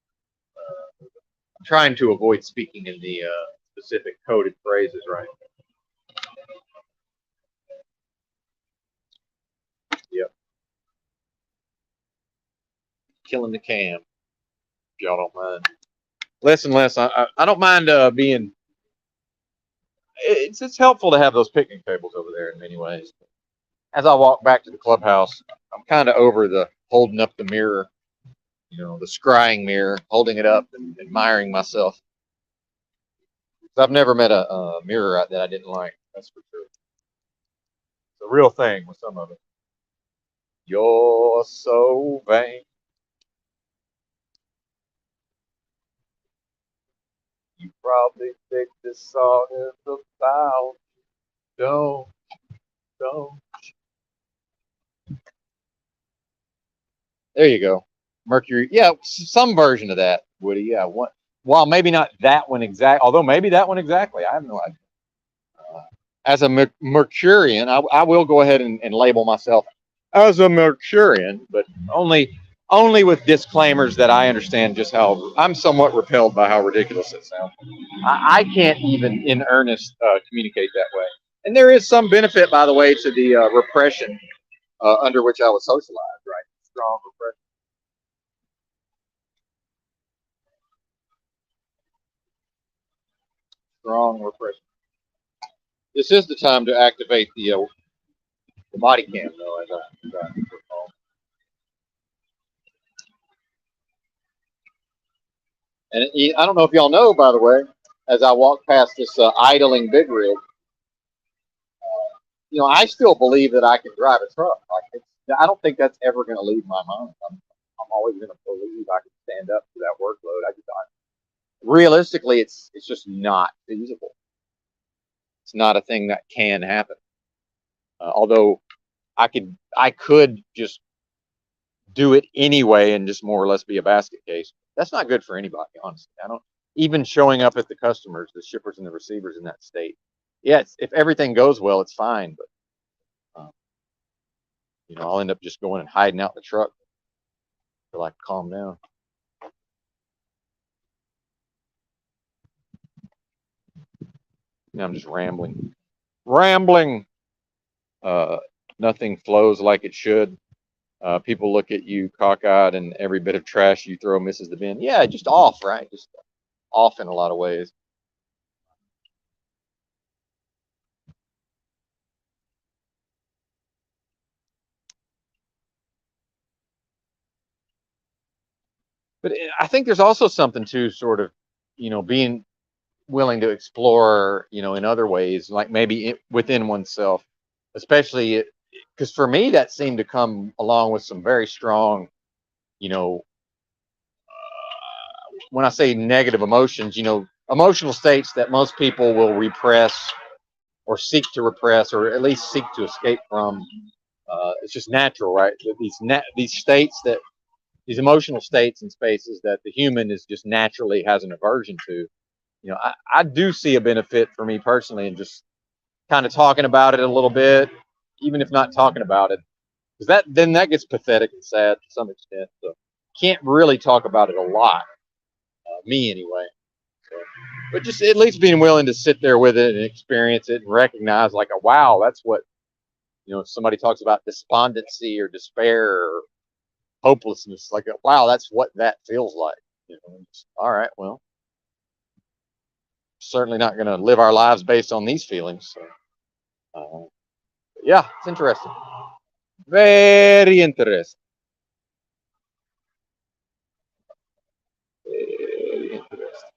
I'm trying to avoid speaking in the specific coded phrases, right? Yep. Killing the cam, if y'all don't mind. Less and less. I don't mind being. It's helpful to have those picnic tables over there in many ways. As I walk back to the clubhouse, I'm kind of over the holding up the mirror, the scrying mirror, holding it up and admiring myself. I've never met a mirror that I didn't like. That's for sure. It's a real thing with some of it. You're so vain. You probably think this song is about. Don't. There you go. Mercury. Yeah, some version of that, Woody. Yeah. Well, maybe not that one exactly, although maybe that one exactly. I have no idea. As a Mercurian, I will go ahead and label myself as a Mercurian, but only with disclaimers that I understand just how I'm somewhat repelled by how ridiculous it sounds. I can't even in earnest communicate that way. And there is some benefit, by the way, to the repression under which I was socialized, right? Strong, refreshing. Strong, refreshing. This is the time to activate the body cam, though, as I recall. And I don't know if y'all know, by the way, as I walk past this idling big rig, I still believe that I can drive a truck. I don't think that's ever going to leave my mind. I'm always going to believe I can stand up to that workload. Realistically, it's just not feasible. It's not a thing that can happen. Although I could just do it anyway and just more or less be a basket case. That's not good for anybody, honestly. I don't even showing up at the customers, the shippers and the receivers in that state. Yes, if everything goes well, it's fine, but I'll end up just going and hiding out in the truck till I calm down. Now I'm just rambling. Nothing flows like it should. People look at you cockeyed, and every bit of trash you throw misses the bin. Yeah, just off, right? Just off in a lot of ways. But I think there's also something to sort of, being willing to explore, in other ways, like maybe within oneself, especially because for me that seemed to come along with some very strong, when I say negative emotions, emotional states that most people will repress or seek to repress or at least seek to escape from. It's just natural, right? These states these emotional states and spaces that the human is just naturally has an aversion to. I do see a benefit for me personally in just kind of talking about it a little bit, even if not talking about it, because that gets pathetic and sad to some extent. So can't really talk about it a lot, me anyway. So, but just at least being willing to sit there with it and experience it and recognize, like, a wow, that's what if somebody talks about despondency or despair or hopelessness, like, wow, that's what that feels like. All right, well, certainly not going to live our lives based on these feelings. So, yeah, it's interesting. Very interesting. Very interesting.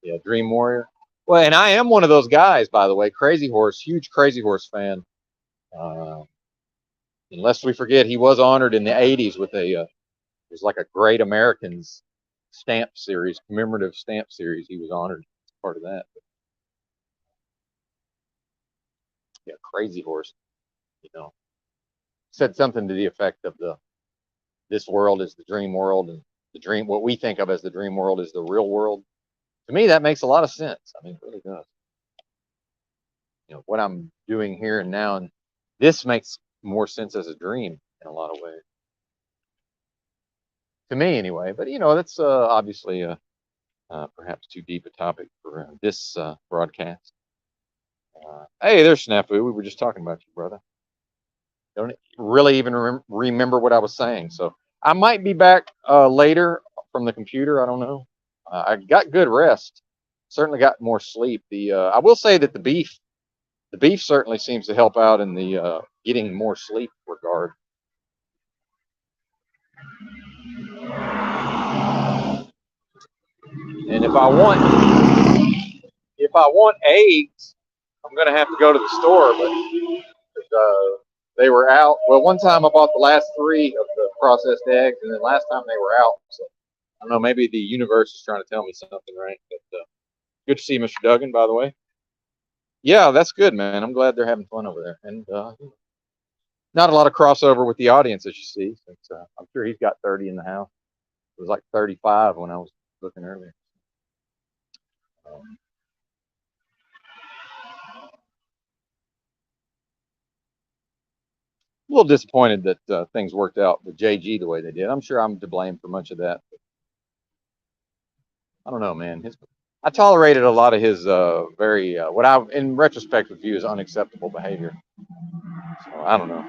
Yeah, Dream Warrior. Well, and I am one of those guys, by the way. Crazy Horse, huge Crazy Horse fan. Unless we forget, he was honored in the '80s with it was like a Great Americans stamp series, commemorative stamp series. He was honored as part of that. Yeah, Crazy Horse. Said something to the effect of this world is the dream world, and what we think of as the dream world is the real world. To me, that makes a lot of sense. I mean, it really does. What I'm doing here and now, and this makes more sense as a dream in a lot of ways. To me, anyway. But that's obviously perhaps too deep a topic for this broadcast. Hey, there's Snafu. We were just talking about you, brother. Don't really even remember what I was saying. So I might be back later from the computer. I don't know. I got good rest. Certainly got more sleep. I will say that the beef certainly seems to help out in the getting more sleep regard. And if I want eggs, I'm gonna have to go to the store, but they were out. Well, one time I bought the last 3 of the processed eggs, and then last time they were out. So I don't know. Maybe the universe is trying to tell me something, right? But good to see Mr. Duggan, by the way. Yeah, that's good, man. I'm glad they're having fun over there, and not a lot of crossover with the audience, as you see. Since, I'm sure he's got 30 in the house. It was like 35 when I was looking earlier. A little disappointed that things worked out with JG the way they did. I'm sure I'm to blame for much of that. But I don't know, man. I tolerated a lot of his very what I, in retrospect, would view as unacceptable behavior. So I don't know.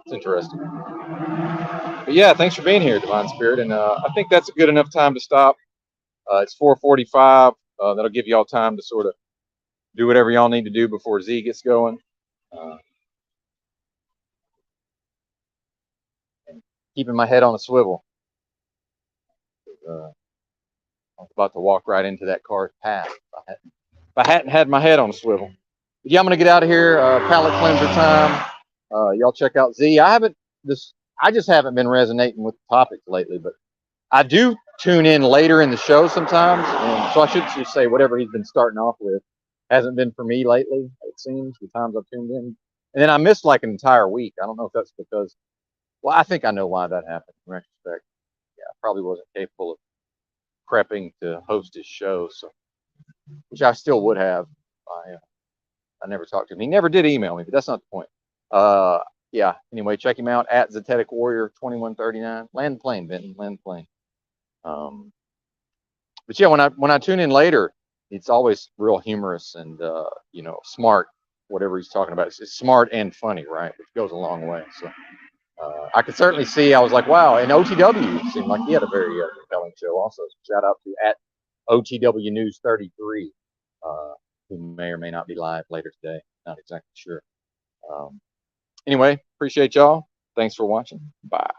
It's interesting. But yeah, thanks for being here, Divine Spirit. And I think that's a good enough time to stop. It's 4:45. That'll give y'all time to sort of do whatever y'all need to do before Z gets going. And keeping my head on a swivel. I was about to walk right into that car's path if I hadn't had my head on a swivel. But yeah, I'm gonna get out of here. Palate cleanser time. Y'all check out Z. I just haven't been resonating with the topics lately, but I do tune in later in the show sometimes, and so I should just say whatever he's been starting off with hasn't been for me lately. It seems the times I've tuned in, and then I missed like an entire week. I don't know if that's because, well, I think I know why that happened in retrospect. Yeah, I probably wasn't capable of prepping to host his show, so which I still would have. I never talked to him. He never did email me, but that's not the point. Yeah. Anyway, check him out at Zetetic Warrior 2139. Land the plane, Benton. Land the plane. But yeah, when I tune in later, it's always real humorous and smart. Whatever he's talking about, it's smart and funny, right? Which goes a long way. So I could certainly see. I was like, wow. And OTW seemed like he had a very compelling show. Also, shout out to at OTW News 33, who may or may not be live later today. Not exactly sure. Anyway, appreciate y'all. Thanks for watching. Bye.